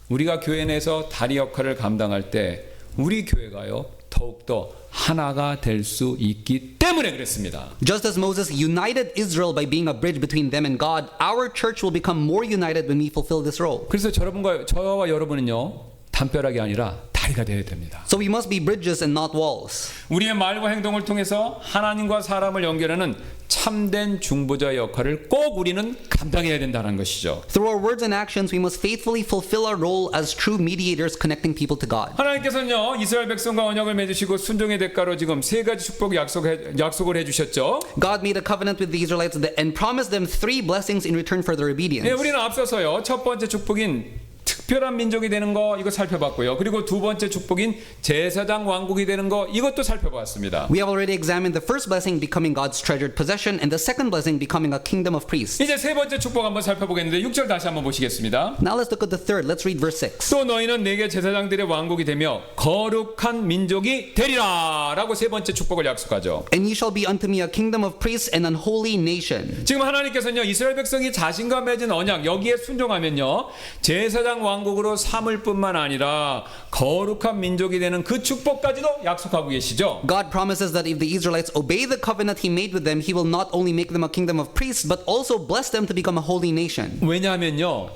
우리가 교회 내에서 다리 역할을 감당할 때 우리 교회가요, 더욱더 하나가 될 수 있기 때문에 그랬습니다. Just as Moses united Israel by being a bridge between them and God, our church will become more united when we fulfill this role. 그래서 저와 여러분은요, 담벼락이 아니라 다리가 되어야 됩니다. So we must be bridges and not walls. 우리의 말과 행동을 통해서 하나님과 사람을 연결하는 참된 중보자 역할을 꼭 우리는 감당해야 된다는 것이죠. Through our words and actions, we must faithfully fulfill our role as true mediators connecting people to God. 하나님께서는요, 이스라엘 백성과 언약을 맺으시고 순종의 대가로 지금 세 가지 축복 약속을 해주셨죠. God made a covenant with the Israelites and promised them 3 blessings in return for their obedience. 네, 우리는 앞서서요, 첫 번째 축복인 특별한 민족이 되는 거 이거 살펴봤고요. 그리고 두 번째 축복인 제사장 왕국이 되는 거 이것도 살펴봤습니다. We have already examined the first blessing, becoming God's treasured possession, and the second blessing, becoming a kingdom of priests. 이제 세 번째 축복 한번 살펴보겠는데 6절 다시 한번 보시겠습니다. Now let's look at the third. Let's read verse 6. 또 너희는 내게 제사장들의 왕국이 되며 거룩한 민족이 되리라 라고 세 번째 축복을 약속하죠. And ye shall be unto me a kingdom of priests and an holy nation. 지금 하나님께서는요, 이스라엘 백성이 자신과 맺은 언약 여기에 순종하면요, 제사장 왕국으로 삼을 뿐만 아니라 거룩한 민족이 되는 그 축복까지도 약속하고 계시죠. God promises that if the Israelites obey the covenant he made with them, he will not only make them a kingdom of priests, but also bless them to become a holy nation. 왜냐하면요,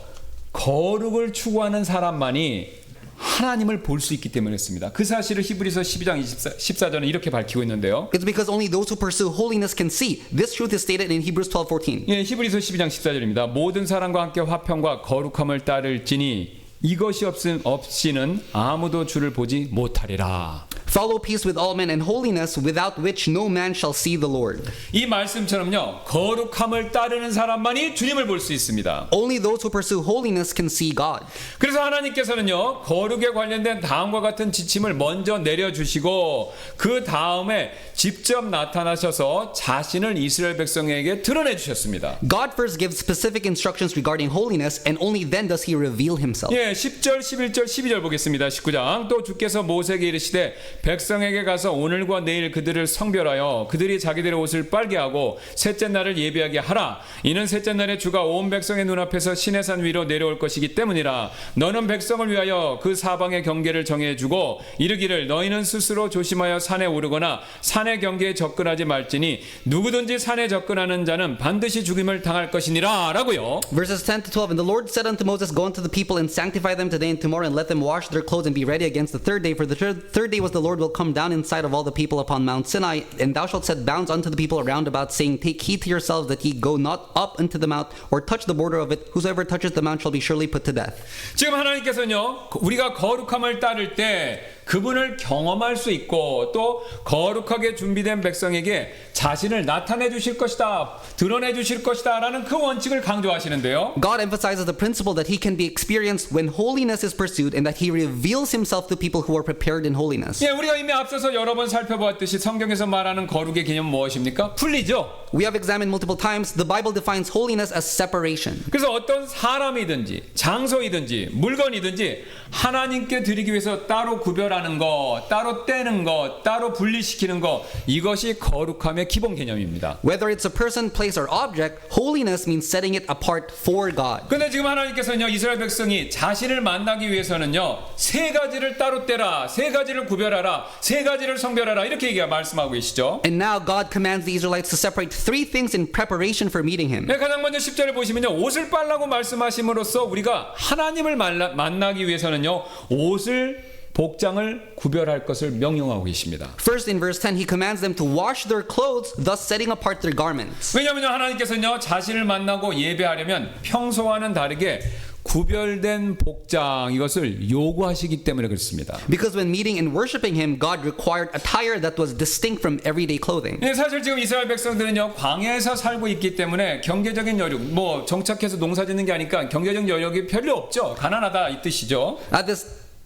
거룩을 추구하는 사람만이 하나님을 볼 수 있기 때문에 했습니다. 그 사실을 히브리서 12장 14절은 이렇게 밝히고 있는데요. It's because only those who pursue holiness can see. This truth is stated in Hebrews 12:14. 예, 히브리서 12장 14절입니다. 모든 사람과 함께 화평과 거룩함을 따를지니 이것이 없이는 아무도 주를 보지 못하리라. Follow peace with all men and holiness, without which no man shall see the Lord. 이 말씀처럼요, 거룩함을 따르는 사람만이 주님을 볼 수 있습니다. Only those who pursue holiness can see God. 그래서 하나님께서는요, 거룩에 관련된 다음과 같은 지침을 먼저 내려주시고 그 다음에 직접 나타나셔서 자신을 이스라엘 백성에게 드러내 주셨습니다. God first gives specific instructions regarding holiness, and only then does he reveal himself. 예, 10절, 11절, 12절 보겠습니다. 19장. 또 주께서 모세에게 이르시되 백성에게 가서 오늘과 내일 그들을 성별하여 그들이 자기들의 옷을 빨게 하고 셋째 날을 예비하게 하라. 이는 셋째 날에 주가 온 백성의 눈앞에서 시내산 위로 내려올 것이기 때문이라. 너는 백성을 위하여 그 사방의 경계를 정해주고 이르기를 너희는 스스로 조심하여 산에 오르거나 산의 경계에 접근하지 말지니 누구든지 산에 접근하는 자는 반드시 죽임을 당할 것이니라 라고요. Verses 10 to 12. And the Lord said unto Moses, Go unto the people and sanctify them today and tomorrow, and let them wash their clothes and be ready against the third day. For the third day was the Lord will come down in sight of all the people upon Mount Sinai, and thou shalt set bounds unto the people round about, saying, Take heed to yourselves that ye go not up into the mount, or touch the border of it. Whosoever touches the mount shall be surely put to death. 지금 하나님께서는요, 우리가 거룩함을 따를 때 그분을 경험할 수 있고 또 거룩하게 준비된 백성에게 자신을 나타내 주실 것이다, 드러내 주실 것이다 라는 그 원칙을 강조하시는데요. God emphasizes the principle that he can be experienced when holiness is pursued, and that he reveals himself to people who are prepared in holiness. 예, 우리가 이미 앞서서 여러 번 살펴보았듯이 성경에서 말하는 거룩의 개념은 무엇입니까? 분리죠. We have examined multiple times, the Bible defines holiness as separation. 그래서 어떤 사람이든지 장소이든지 물건이든지 하나님께 드리기 위해서 따로 구별하는 구별하는 거, 따로 떼는 거, 따로 분리시키는 거, 이것이 거룩함의 기본 개념입니다. Whether it's a person, place, or object, holiness means setting it apart for God. 근데 지금 하나님께서는요, 이스라엘 백성이 자신을 만나기 위해서는요, 세 가지를 따로 떼라, 세 가지를 구별하라, 세 가지를 성별하라, 이렇게 말씀하고 계시죠. And now God commands the Israelites to separate three things in preparation for meeting Him. 네, 가장 먼저 10절에 보시면요, 옷을 빨라고 말씀하심으로써 우리가 하나님을 만나기 위해서는요, 옷을 복장을 구별할 것을 명령하고 계십니다. First, in verse 10, He commands them to wash their clothes, thus setting apart their garments. 왜냐하면 하나님께서는요, 자신을 만나고 예배하려면 평소와는 다르게 구별된 복장 이것을 요구하시기 때문에 그렇습니다. Because when meeting and worshiping Him, God required attire that was distinct from everyday clothing. 네, 사실 지금 이스라엘 백성들은요, 광야에서 살고 있기 때문에 경제적인 여력, 뭐 정착해서 농사짓는 게 아니까 경제적 여력이 별로 없죠. 가난하다 이 뜻이죠.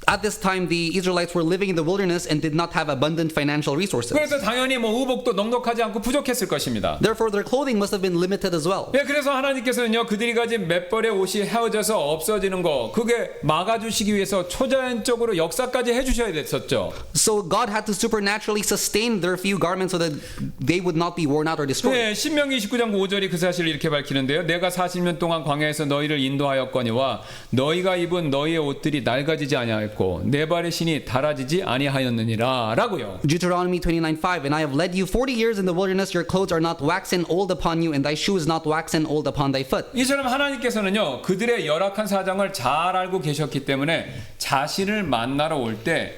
At this time, the Israelites were living in the wilderness and did not have abundant financial resources. 그래서 당연히 뭐 의복도 넉넉하지 않고 부족했을 것입니다. Therefore, their clothing must have been limited as well. 네, 그래서 하나님께서는요, 그들이 가진 몇 벌의 옷이 헤어져서 없어지는 거, 그게 막아주시기 위해서 초자연적으로 역사까지 해주셔야 됐었죠. So God had to supernaturally sustain their few garments so that they would not be worn out or destroyed. 네, 신명기 29장 5절이 그 사실을 이렇게 밝히는데요. 내가 40년 동안 광야에서 너희를 인도하였거니와 너희가 입은 너희의 옷들이 낡아지지 아니하였고 내 발의 신이 닳아지지 아니하였느니라 라고요. Deuteronomy 29:5, and I have led you 40 years in the wilderness. Your clothes are not waxen old upon you, and thy shoes not waxen old upon thy foot. 이처럼 하나님께서는요, 그들의 열악한 사정을 잘 알고 계셨기 때문에 자신을 만나러 올 때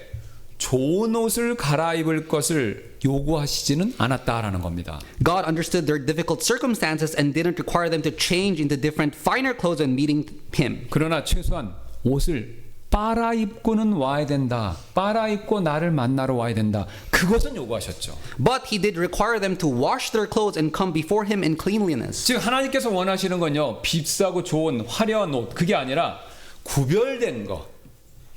좋은 옷을 갈아입을 것을 요구하시지는 않았다라는 겁니다. God understood their difficult circumstances and didn't require them to change into different finer clothes when meeting Him. 그러나 최소한 옷을 빨아입고는 와야 된다. 빨아입고 나를 만나러 와야 된다. 그것은 요구하셨죠. But He did require them to wash their clothes and come before Him in cleanliness. 즉 하나님께서 원하시는 건요, 비싸고 좋은 화려한 옷, 그게 아니라 구별된 거,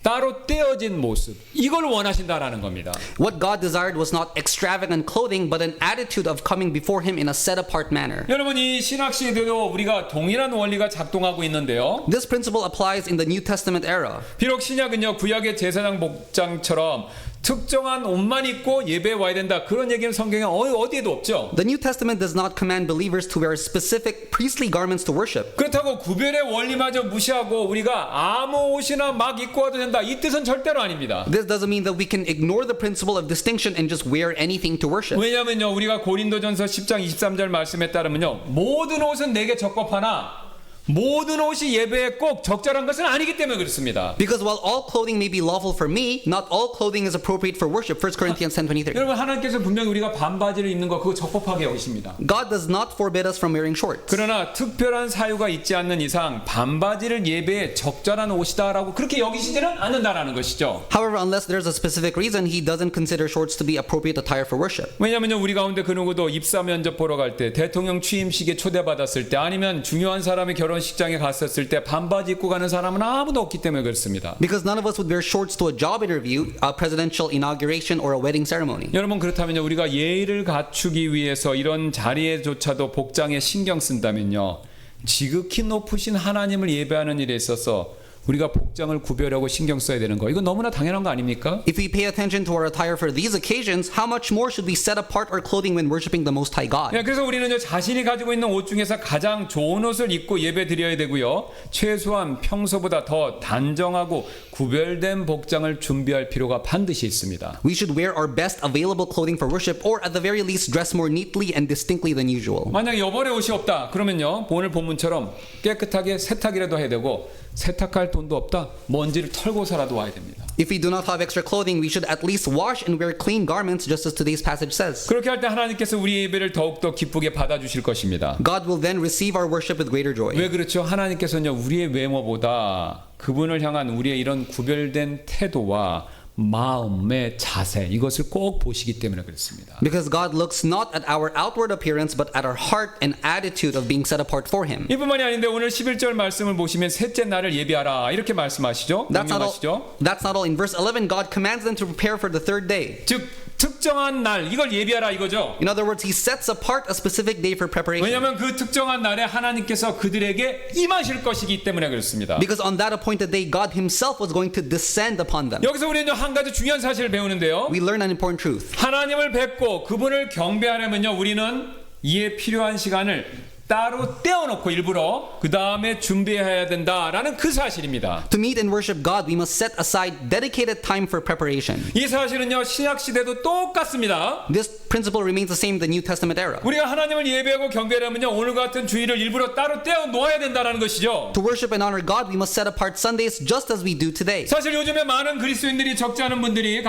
따로 떼어진 모습, 이걸 원하신다라는 겁니다. What God desired was not extravagant clothing, but an attitude of coming before Him in a set-apart manner. 여러분, 이 신학시대도 우리가 동일한 원리가 작동하고 있는데요. This principle applies in the New Testament era. 비록 신약은요, 구약의 제사장 복장처럼 특정한 옷만 입고 예배에 와야 된다, 그런 얘기는 성경에 어디에도 없죠. The New Testament does not command believers to wear specific priestly garments to worship. 그렇다고 구별의 원리마저 무시하고 우리가 아무 옷이나 막 입고 와도 된다, 이 뜻은 절대로 아닙니다. This doesn't mean that we can ignore the principle of distinction and just wear anything to worship. 왜냐면요, 우리가 고린도전서 10장 23절 말씀에 따르면요, 모든 옷은 내게 적법하나 모든 옷이 예배에 꼭 적절한 것은 아니기 때문에 그렇습니다. Because while all clothing may be lawful for me, not all clothing is appropriate for worship. 1 Corinthians 10:23. 여러분, 하나님께서 분명히 우리가 반바지를 입는 거 그거 적법하게 여기십니다. God does not forbid us from wearing shorts. 그러나 특별한 사유가 있지 않는 이상 반바지를 예배에 적절한 옷이다라고 그렇게 여기시지는 않는다라는 것이죠. However, unless there's a specific reason, He doesn't consider shorts to be appropriate attire for worship. 왜냐하면 우리 가운데 그 누구도 입사 면접 보러 갈 때, 대통령 취임식에 초대받았을 때, 아니면 중요한 사람의 결혼식장에 갔었을 때 반바지 입고 가는 사람은 아무도 없기 때문에 그렇습니다. Because none of us would wear shorts to a job interview, a presidential inauguration, or a wedding ceremony. 여러분, 그렇다면요, 우리가 예의를 갖추기 위해서 이런 자리에조차도 복장에 신경 쓴다면요, 지극히 높으신 하나님을 예배하는 일에 있어서 우리가 복장을 구별하고 신경 써야 되는 거, 이거 너무나 당연한 거 아닙니까? If we pay attention to our attire for these occasions, how much more should we set apart our clothing when worshiping the Most High God? 네, 그래서 우리는요, 자신이 가지고 있는 옷 중에서 가장 좋은 옷을 입고 예배 드려야 되고요, 최소한 평소보다 더 단정하고 구별된 복장을 준비할 필요가 반드시 있습니다. We should wear our best available clothing for worship, or at the very least dress more neatly and distinctly than usual. 만약에 여벌의 옷이 없다 그러면요, 오늘 본문처럼 깨끗하게 세탁이라도 해야 되고, 세탁할 돈도 없다, 먼지를 털고서라도 와야 됩니다. If we do not have extra clothing, we should at least wash and wear clean garments, just as today's passage says. 그렇게 할 때 하나님께서 우리 예배를 더욱더 기쁘게 받아주실 것입니다. God will then receive our worship with greater joy. 왜 그렇죠? 하나님께서는요, 우리의 외모보다 그분을 향한 우리의 이런 구별된 태도와 마음의 자세, 이것을 꼭 보시기 때문에 그렇습니다. Because God looks not at our outward appearance, but at our heart and attitude of being set apart for Him. 이뿐만이 아닌데 오늘 11절 말씀을 보시면 셋째 날을 예비하라 이렇게 말씀하시죠. That's not 명령하시죠. all. In verse 11, God commands them to prepare for the third day. 즉 특정한 날 이걸 예비하라 이거죠. In other words, he sets apart a specific day for preparation. 왜냐하면 그 특정한 날에 하나님께서 그들에게 임하실 것이기 때문에 그렇습니다. Because on that appointed day, God himself was going to descend upon them. 여기서 우리는 한 가지 중요한 사실을 배우는데요. We learn an important truth. 하나님을 뵙고 그분을 경배하려면요, 우리는 이에 필요한 시간을 따로 떼어놓고 일부러 그 다음에 준비해야 된다라는 그 사실입니다. To meet and worship God, we must set aside dedicated time for preparation. 이 사실은요, 신약 시대도 똑같습니다. This principle remains the same in the New Testament era. 우리가 하나님을 예배하고 경배하려면요, 오늘 같은 주일을 일부러 따로 떼어 놓아야 된다라는 것이죠. To worship and honor God, we must set apart Sundays just as we do today. 사실 요즘에 많은 그리스도인들이 적지 않은 분들이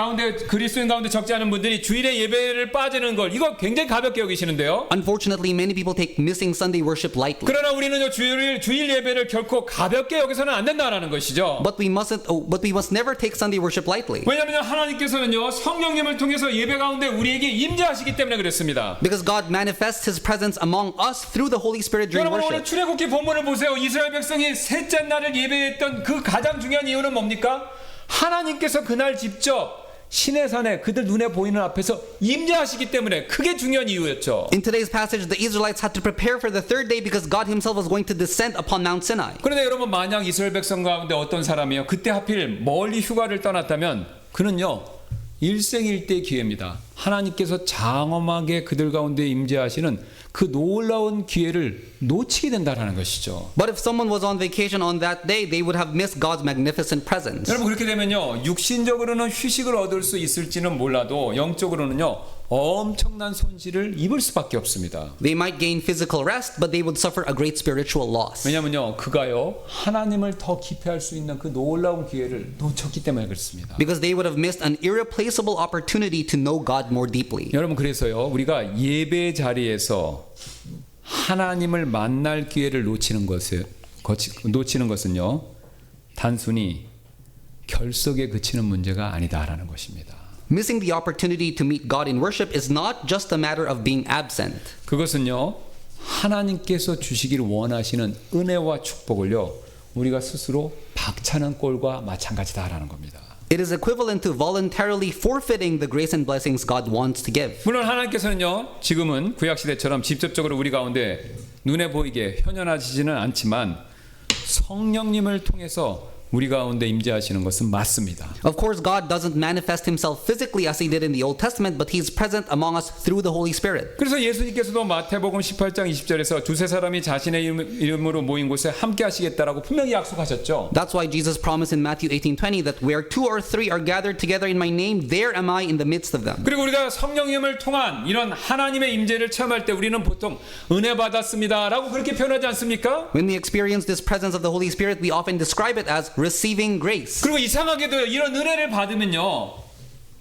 그리스도인 가운데 적지 않은 분들이 주일에 예배를 빠지는 걸 이거 굉장히 가볍게 여기시는데요. Unfortunately, many people take missing Sunday worship lightly. 그러나 우리는요, 주일 예배를 결코 가볍게 여기서는 안 된다라는 것이죠. But we must never take Sunday worship lightly. 왜냐하면 하나님께서는요, 성령님을 통해서 예배 가운데 우리에게 임재하시기 때문에 그렇습니다. Because God manifests his presence among us through the Holy Spirit during 여러분 오늘 worship. 출애굽기 본문을 보세요. 이스라엘 백성이 셋째 날을 예배했던 그 가장 중요한 이유는 뭡니까? 하나님께서 그날 직접 시내산에 그들 눈에 보이는 앞에서 임재하시기 때문에 그게 중요한 이유였죠. In today's passage, the Israelites had to prepare for the third day because God himself was going to descend upon Mount Sinai. 그런데 여러분, 만약 이스라엘 백성 가운데 어떤 사람이요, 그때 하필 멀리 휴가를 떠났다면 그는요, 일생일대의 기회입니다. 하나님께서 장엄하게 그들 가운데 임재하시는 그 놀라운 기회를 놓치게 된다는 것이죠. But if someone was on vacation on that day, they would have missed God's magnificent presence. 여러분, 그렇게 되면요, 육신적으로는 휴식을 얻을 수 있을지는 몰라도 영적으로는요, 엄청난 손실을 입을 수밖에 없습니다. They might gain physical rest, but they would suffer a great spiritual loss. 왜냐면요, 그가요, 하나님을 더 깊이 알 수 있는 그 놀라운 기회를 놓쳤기 때문에 그렇습니다. Because they would have missed an irreplaceable opportunity to know God more deeply. 여러분, 그래서요, 우리가 예배 자리에서 하나님을 만날 기회를 놓치는 것은요, 단순히 결석에 그치는 문제가 아니다라는 것입니다. Missing the opportunity to meet God in worship is not just a matter of being absent. 그것은요, 하나님께서 주시길 원하시는 은혜와 축복을요, 우리가 스스로 박차는 꼴과 마찬가지다라는 겁니다. It is equivalent to voluntarily forfeiting the grace and blessings God wants to give. 물론 하나님께서는요, 지금은 구약시대처럼 직접적으로 우리 가운데 눈에 보이게 현현하시지는 않지만 성령님을 통해서 우리 가운데 임재하시는 것은 맞습니다. Of course, God doesn't manifest himself physically as he did in the Old Testament, but he is present among us through the Holy Spirit. 그래서 예수님께서도 마태복음 18장 20절에서 두세 사람이 자신의 이름으로 모인 곳에 함께 하시겠다라고 분명히 약속하셨죠. That's why Jesus promised in Matthew 18:20 that where two or three are gathered together in my name, there am I in the midst of them. 그리고 우리가 성령님을 통한 이런 하나님의 임재를 체험할 때 우리는 보통 은혜 받았습니다라고 그렇게 표현하지 않습니까? When we experience this presence of the Holy Spirit, we often describe it as receiving grace. 그리고 이상하게도 이런 은혜를 받으면요,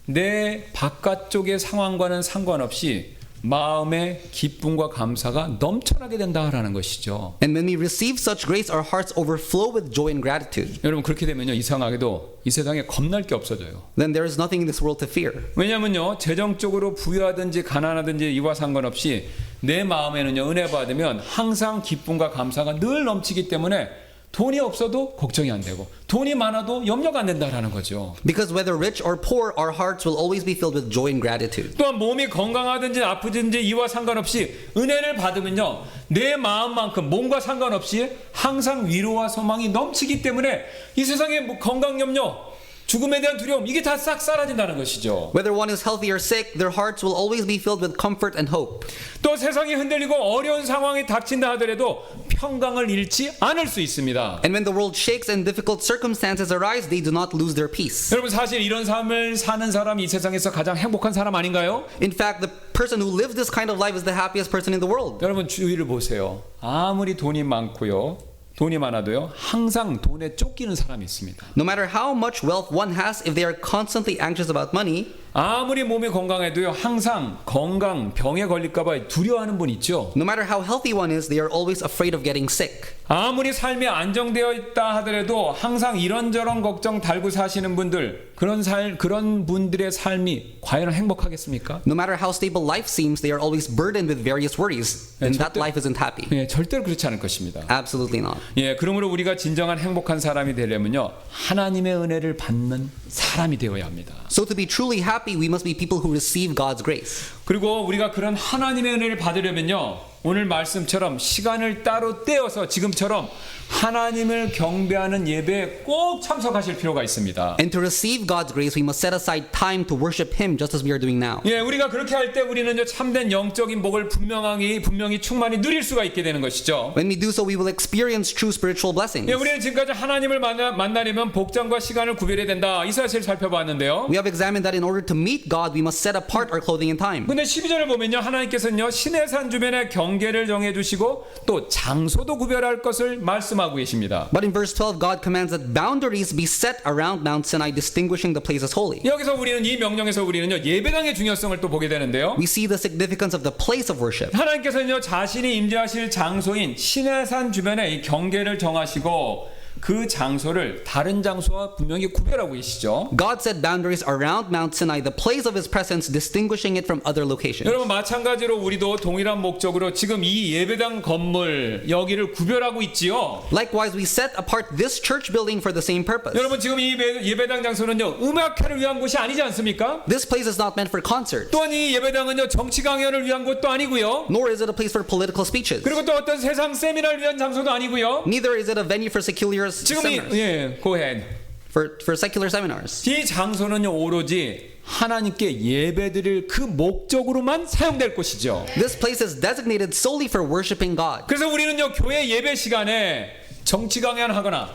내 바깥쪽의 상황과는 상관없이 마음의 기쁨과 감사가 넘쳐나게 된다라는 것이죠. And when we receive such grace, our hearts overflow with joy and gratitude. 여러분, 그렇게 되면요, 이상하게도 이 세상에 겁날 게 없어져요. Then there is nothing in this world to fear. 왜냐면요, 재정적으로 부유하든지 가난하든지 이와 상관없이 내 마음에는요, 은혜 받으면 항상 기쁨과 감사가 늘 넘치기 때문에 돈이 없어도 걱정이 안 되고 돈이 많아도 염려가 안 된다라는 거죠. Because whether rich or poor, our hearts will always be filled with joy and gratitude. 또한 몸이 건강하든지 아프든지 이와 상관없이 은혜를 받으면요, 내 마음만큼 몸과 상관없이 항상 위로와 소망이 넘치기 때문에 이 세상에 뭐 건강 염려, 죽음에 대한 두려움, 이게 다 싹 사라진다는 것이죠. Whether one is healthy or sick, their hearts will always be filled with comfort and hope. 또 세상이 흔들리고 어려운 상황이 닥친다 하더라도 평강을 잃지 않을 수 있습니다. And when the world shakes and difficult circumstances arise, they do not lose their peace. 여러분, 사실 이런 삶을 사는 사람이 이 세상에서 가장 행복한 사람 아닌가요? In fact, the person who lives this kind of life is the happiest person in the world. 여러분, 주위를 보세요. 아무리 돈이 많아도요, 항상 돈에 쫓기는 사람이 있습니다. No matter how much wealth one has, if they are constantly anxious about money, 아무리 몸이 건강해도요, 항상 병에 걸릴까봐 두려워하는 분 있죠. no matter how healthy one is, they are always afraid of getting sick. 아무리 삶이 안정되어 있다 하더라도 항상 이런저런 걱정 달고 사시는 분들, 그런 분들의 삶이 과연 행복하겠습니까? No matter how stable life seems, they are always burdened with various worries, and that life isn't happy. 예, 절대로 그렇지 않을 것입니다. Absolutely not. 예, 그러므로 우리가 진정한 행복한 사람이 되려면요, 하나님의 은혜를 받는 사람이 되어야 합니다. So to be truly happy happy, we must be people who receive God's grace. 그리고 우리가 그런 하나님의 은혜를 받으려면요, 오늘 말씀처럼 시간을 따로 떼어서 지금처럼 하나님을 경배하는 예배에 꼭 참석하실 필요가 있습니다. And to receive God's grace, we must set aside time to worship Him just as we are doing now. 예, 우리가 그렇게 할 때 우리는요, 참된 영적인 복을 분명히 충만히 누릴 수가 있게 되는 것이죠. When we do so, we will experience true spiritual blessings. 예, 우리는 지금까지 하나님을 만나려면 복장과 시간을 구별해야 된다, 이 사실을 살펴봤는데요. We have examined that in order to meet God, we must set apart our clothing and time. 근데 12절을 보면요, 하나님께서는요, 시내산 주변에 경계를 정해주시고 또 장소도 구별할 것을 말씀하고 계십니다. But in verse 12, God commands that boundaries be set around Mount Sinai, distinguishing the place as holy. 여기서 우리는 이 명령에서 우리는요, 예배당의 중요성을 또 보게 되는데요. We see the significance of the place of worship. 하나님께서는요, 자신이 임재하실 장소인 시내산 주변에 이 경계를 정하시고 그 장소를 다른 장소와 분명히 구별하고 계시죠. God set boundaries around Mount Sinai, the place of His presence, distinguishing it from other locations. 여러분, 마찬가지로 우리도 동일한 목적으로 지금 이 예배당 건물 여기를 구별하고 있지요. Likewise, we set apart this church building for the same purpose. 여러분, 지금 이 예배당 장소는요, 음악회를 위한 곳이 아니지 않습니까? This place is not meant for concerts, 또한 이 예배당은요, 정치 강연을 위한 곳도 아니고요. nor is it a place for political speeches. 그리고 또 어떤 세상 세미나를 위한 장소도 아니고요. Neither is it a venue for secular 지금 seminars. go ahead. For secular seminars. 이 장소는요, 오로지 하나님께 예배드릴 그 목적으로만 사용될 곳이죠. This place is designated solely for worshiping God. 그래서 우리는요, 교회 예배 시간에 정치 강연하거나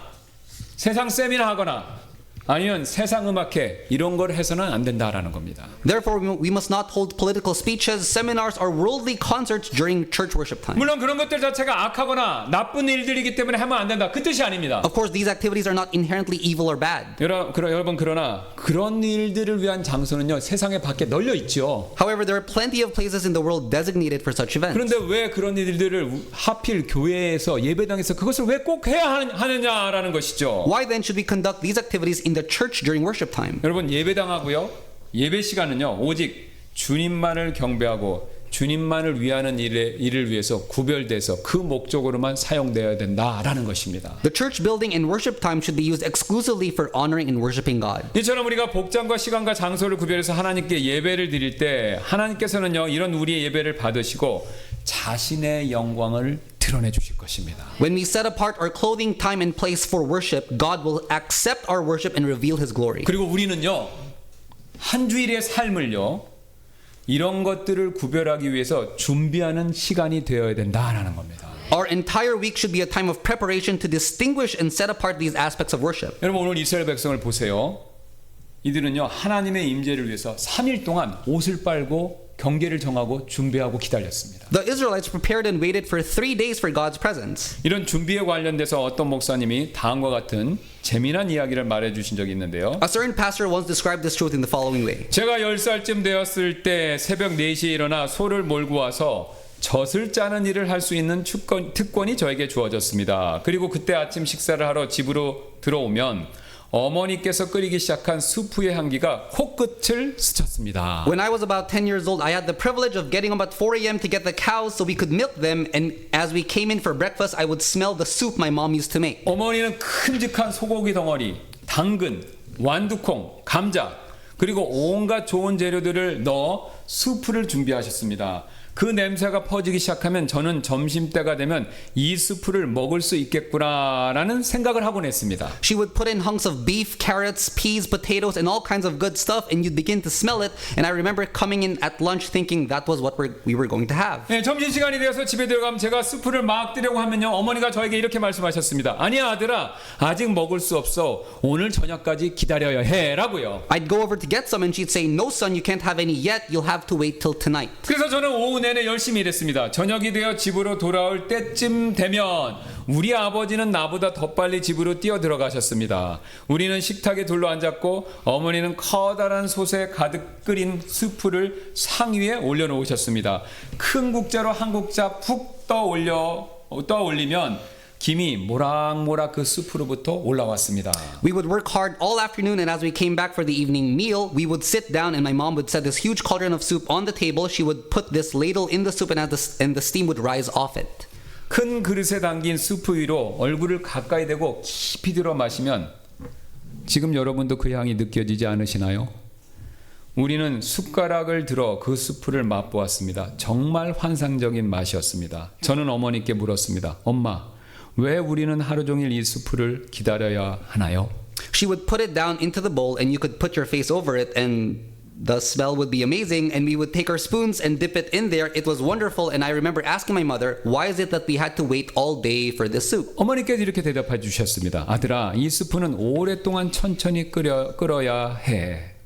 세상 세미나 하거나 아니면 세상 음악회 이런 걸 해서는 안 된다라는 겁니다. Therefore, we must not hold political speeches, seminars, or worldly concerts during church worship time. 물론 그런 것들 자체가 악하거나 나쁜 일들이기 때문에 하면 안 된다, 그 뜻이 아닙니다. Of course, these activities are not inherently evil or bad. 여러분, 그러나 그런 일들을 위한 장소는요, 세상에 밖에 널려 있죠. However, there are plenty of places in the world designated for such events. 그런데 왜 그런 일들을 하필 교회에서 예배당에서 그것을 왜 꼭 해야 하느냐라는 것이죠. Why then should we conduct these activities in the church during worship time? 여러분, 예배당하고요, 예배 시간은요, 오직 주님만을 경배하고 주님만을 위하는 일을 위해서 구별돼서 그 목적으로만 사용되어야 된다라는 것입니다. The church building and worship time should be used exclusively for honoring and worshiping God. 이처럼 우리가 복장과 시간과 장소를 구별해서 하나님께 예배를 드릴 때 하나님께서는요, 이런 우리의 예배를 받으시고 자신의 영광을 드러내 주실 것입니다. When we set apart our clothing, time, and place for worship, God will accept our worship and reveal His glory. 그리고 우리는요, 한 주일의 삶을요, 이런 것들을 구별하기 위해서 준비하는 시간이 되어야 된다라는 겁니다. Our entire week should be a time of preparation to distinguish and set apart these aspects of worship. 여러분, 오늘 이스라엘 백성을 보세요. 이들은요, 하나님의 임재를 위해서 3일 동안 옷을 빨고 경계를 정하고 준비하고 기다렸습니다. The Israelites prepared and waited for 3 days for God's presence. 이런 준비에 관련돼서 어떤 목사님이 다음과 같은 재미난 이야기를 말해 주신 적이 있는데요. A certain pastor once described this truth in the following way. 제가 10살쯤 되었을 때 새벽 4시에 일어나 소를 몰고 와서 젖을 짜는 일을 할 수 있는 특권이 저에게 주어졌습니다. 그리고 그때 아침 식사를 하러 집으로 들어오면 어머니께서 끓이기 시작한 수프의 향기가 코끝을 스쳤습니다. When I was about 10 years old, I had the privilege of getting up at 4 a.m. to get the cows so we could milk them, and as we came in for breakfast, I would smell the soup my mom used to make. 어머니는 큼직한 소고기 덩어리, 당근, 완두콩, 감자, 그리고 온갖 좋은 재료들을 넣어 수프를 준비하셨습니다. 그 냄새가 퍼지기 시작하면 저는 점심때가 되면 이 수프를 먹을 수 있겠구나라는 생각을 하곤 했습니다. She would put in hunks of beef, carrots, peas, potatoes, and all kinds of good stuff, and you'd begin to smell it. And I remember coming in at lunch thinking that was what we were going to have. 네, 점심시간이 되어서 집에 들어가면 제가 수프를 막 뜨려고 하면요, 어머니가 저에게 이렇게 말씀하셨습니다. 아니야 아들아, 아직 먹을 수 없어. 오늘 저녁까지 기다려야 해 라고요. I'd go over to get some and she'd say, no son, you can't have any yet. You'll have to wait till tonight. 그래서 저는 오후 내내 열심히 일했습니다. 저녁이 되어 집으로 돌아올 때쯤 되면 우리 아버지는 나보다 더 빨리 집으로 뛰어 들어가셨습니다. 우리는 식탁에 둘러앉았고 어머니는 커다란 솥에 가득 끓인 수프를 상위에 올려놓으셨습니다. 큰 국자로 한 국자 푹 떠올리면 김이 모락모락 그 숲으로부터 올라왔습니다. We would work hard all afternoon, and as we came back for the evening meal, we would sit down and my mom would set this huge cauldron of soup on the table. She would put this ladle in the soup and the steam would rise off it. 큰 그릇에 담긴 수프 위로 얼굴을 가까이 대고 깊이 들어 마시면 지금 여러분도 그 향이 느껴지지 않으시나요? 우리는 숟가락을 들어 그 수프를 맛보았습니다. 정말 환상적인 맛이었습니다. 저는 어머니께 물었습니다. 엄마, 왜 우리는 하루 종일 이 수프를 기다려야 하나요? She would put it down into the bowl and you could put your face over it and the smell would be amazing and we would take our spoons and dip it in there. It was wonderful and I remember asking my mother, why is it that we had to wait all day for this soup? 어머니께서 이렇게 대답해 주셨습니다. 아들아, 이 수프는 오랫동안 천천히 끓여야 해.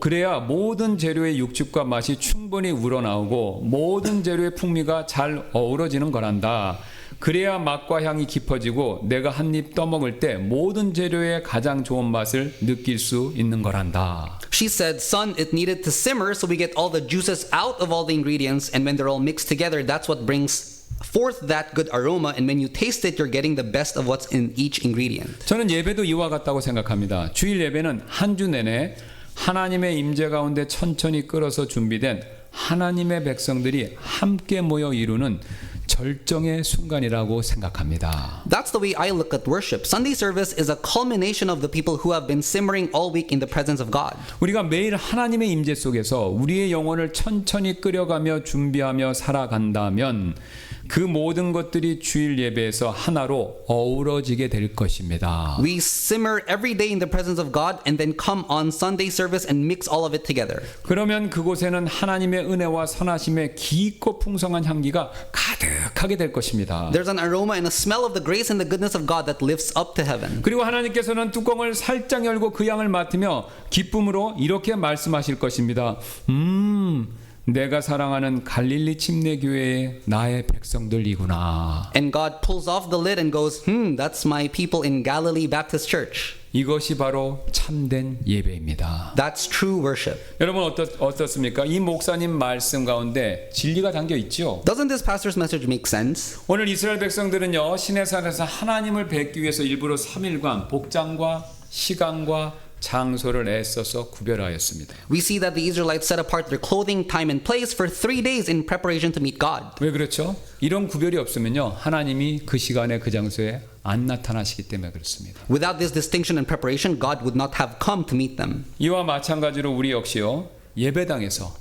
그래야 모든 재료의 육즙과 맛이 충분히 우러나오고 모든 재료의 풍미가 잘 어우러지는 거란다. 그래야 맛과 향이 깊어지고 내가 한 입 떠먹을 때 모든 재료의 가장 좋은 맛을 느낄 수 있는 거란다. She said, son, it needed to simmer so we get all the juices out of all the ingredients and when they're all mixed together, that's what brings forth that good aroma and when you taste it, you're getting the best of what's in each ingredient. 저는 예배도 이와 같다고 생각합니다. 주일 예배는 한 주 내내 하나님의 임재 가운데 천천히 끓어서 준비된 하나님의 백성들이 함께 모여 이루는 절정의 순간이라고 생각합니다. That's the way I look at worship. Sunday service is a culmination of the people who have been simmering all week in the presence of God. 우리가 매일 하나님의 임재 속에서 우리의 영혼을 천천히 끓여가며 준비하며 살아간다면 그 모든 것들이 주일 예배에서 하나로 어우러지게 될 것입니다. We simmer every day in the presence of God and then come on Sunday service and mix all of it together. 그러면 그곳에는 하나님의 은혜와 선하심의 깊고 풍성한 향기가 가득하게 될 것입니다. There's an aroma and a smell of the grace and the goodness of God that lifts up to heaven. 그리고 하나님께서는 뚜껑을 살짝 열고 그 향을 맡으며 기쁨으로 이렇게 말씀하실 것입니다. 내가 사랑하는 갈릴리 침례교회의 나의 백성들이구나. And God pulls off the lid and goes, that's my people in Galilee Baptist Church. 이것이 바로 참된 예배입니다. That's true worship. 여러분 어떻습니까? 이 목사님 말씀 가운데 진리가 담겨 있죠. Doesn't this pastor's message make sense? 오늘 이스라엘 백성들은요 시내산에서 하나님을 뵙기 위해서 일부러 3일간 복장과 시간과 장소를 애써서 구별하였습니다. We see that the Israelites set apart their clothing, time, and place for 3 days in preparation to meet God. 왜 그렇죠? 이런 구별이 없으면요 하나님이 그 시간에 그 장소에 안 나타나시기 때문에 그렇습니다. Without this distinction and preparation, God would not have come to meet them. 이와 마찬가지로 우리 역시요 예배당에서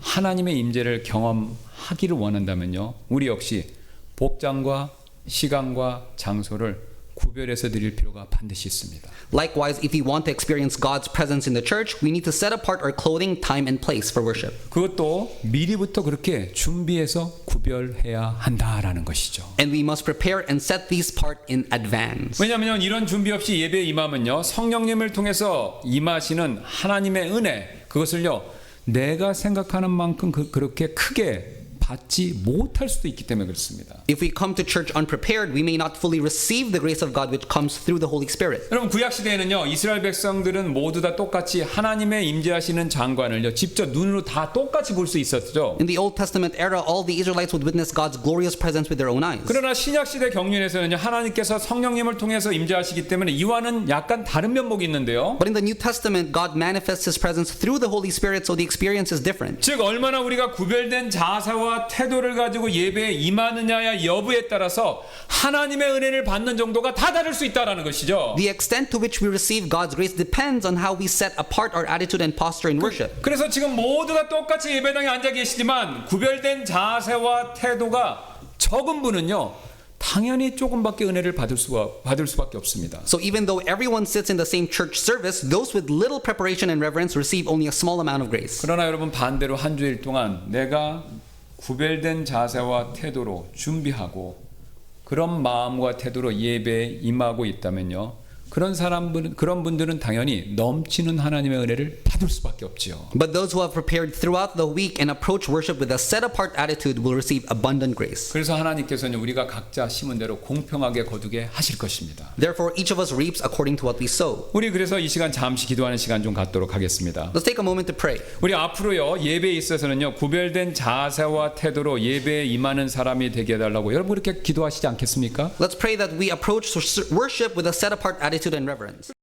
하나님의 임재를 경험하기를 원한다면요 우리 역시 복장과 시간과 장소를 구별해서 드릴 필요가 반드시 있습니다. Likewise, if we want to experience God's presence in the church, we need to set apart our clothing, time, and place for worship. 그것도 미리부터 그렇게 준비해서 구별해야 한다라는 것이죠. And we must prepare and set these apart in advance. 왜냐하면 이런 준비 없이 예배에 임하면요 성령님을 통해서 임하시는 하나님의 은혜 그것을요 내가 생각하는 만큼 그렇게 크게 받지 못할 수도 있기 때문에 그렇습니다. If we come to church unprepared, we may not fully receive the grace of God which comes through the Holy Spirit. 여러분 구약 시대에는요 이스라엘 백성들은 모두 다 똑같이 하나님의 임재하시는 장관을요 직접 눈으로 다 똑같이 볼 수 있었죠. In the Old Testament era, all the Israelites would witness God's glorious presence with their own eyes. 그러나 신약 시대 경륜에서는요 하나님께서 성령님을 통해서 임재하시기 때문에 이와는 약간 다른 면목이 있는데요. But in the New Testament, God manifests His presence through the Holy Spirit, so the experience is different. 즉 얼마나 우리가 구별된 자세와 태도를 가지고 예배에 임하느냐의 여부에 따라서 하나님의 은혜를 받는 정도가 다 다를 수 있다라는 것이죠. The extent to which we receive God's grace depends on how we set apart our attitude and posture in worship. 그래서 지금 모두가 똑같이 예배당에 앉아 계시지만 구별된 자세와 태도가 적은 분은요 당연히 조금밖에 은혜를 받을 수밖에 없습니다. So even though everyone sits in the same church service, those with little preparation and reverence receive only a small amount of grace. 그러나 여러분 반대로 한 주일 동안 내가 구별된 자세와 태도로 준비하고 그런 마음과 태도로 예배에 임하고 있다면요 그런 분들은 당연히 넘치는 하나님의 은혜를 받을 수밖에 없지요. But those who have prepared throughout the week and approach worship with a set-apart attitude will receive abundant grace. 그래서 하나님께서는 우리가 각자 심은 대로 공평하게 거두게 하실 것입니다. Therefore, each of us reaps according to what we sow. 우리 그래서 이 시간 잠시 기도하는 시간 좀 갖도록 하겠습니다. Let's take a moment to pray. 우리 앞으로요 예배에 있어서는요 구별된 자세와 태도로 예배에 임하는 사람이 되게 해달라고 여러분 그렇게 기도하시지 않겠습니까? Let's pray that we approach worship with a set-apart attitude and reverence.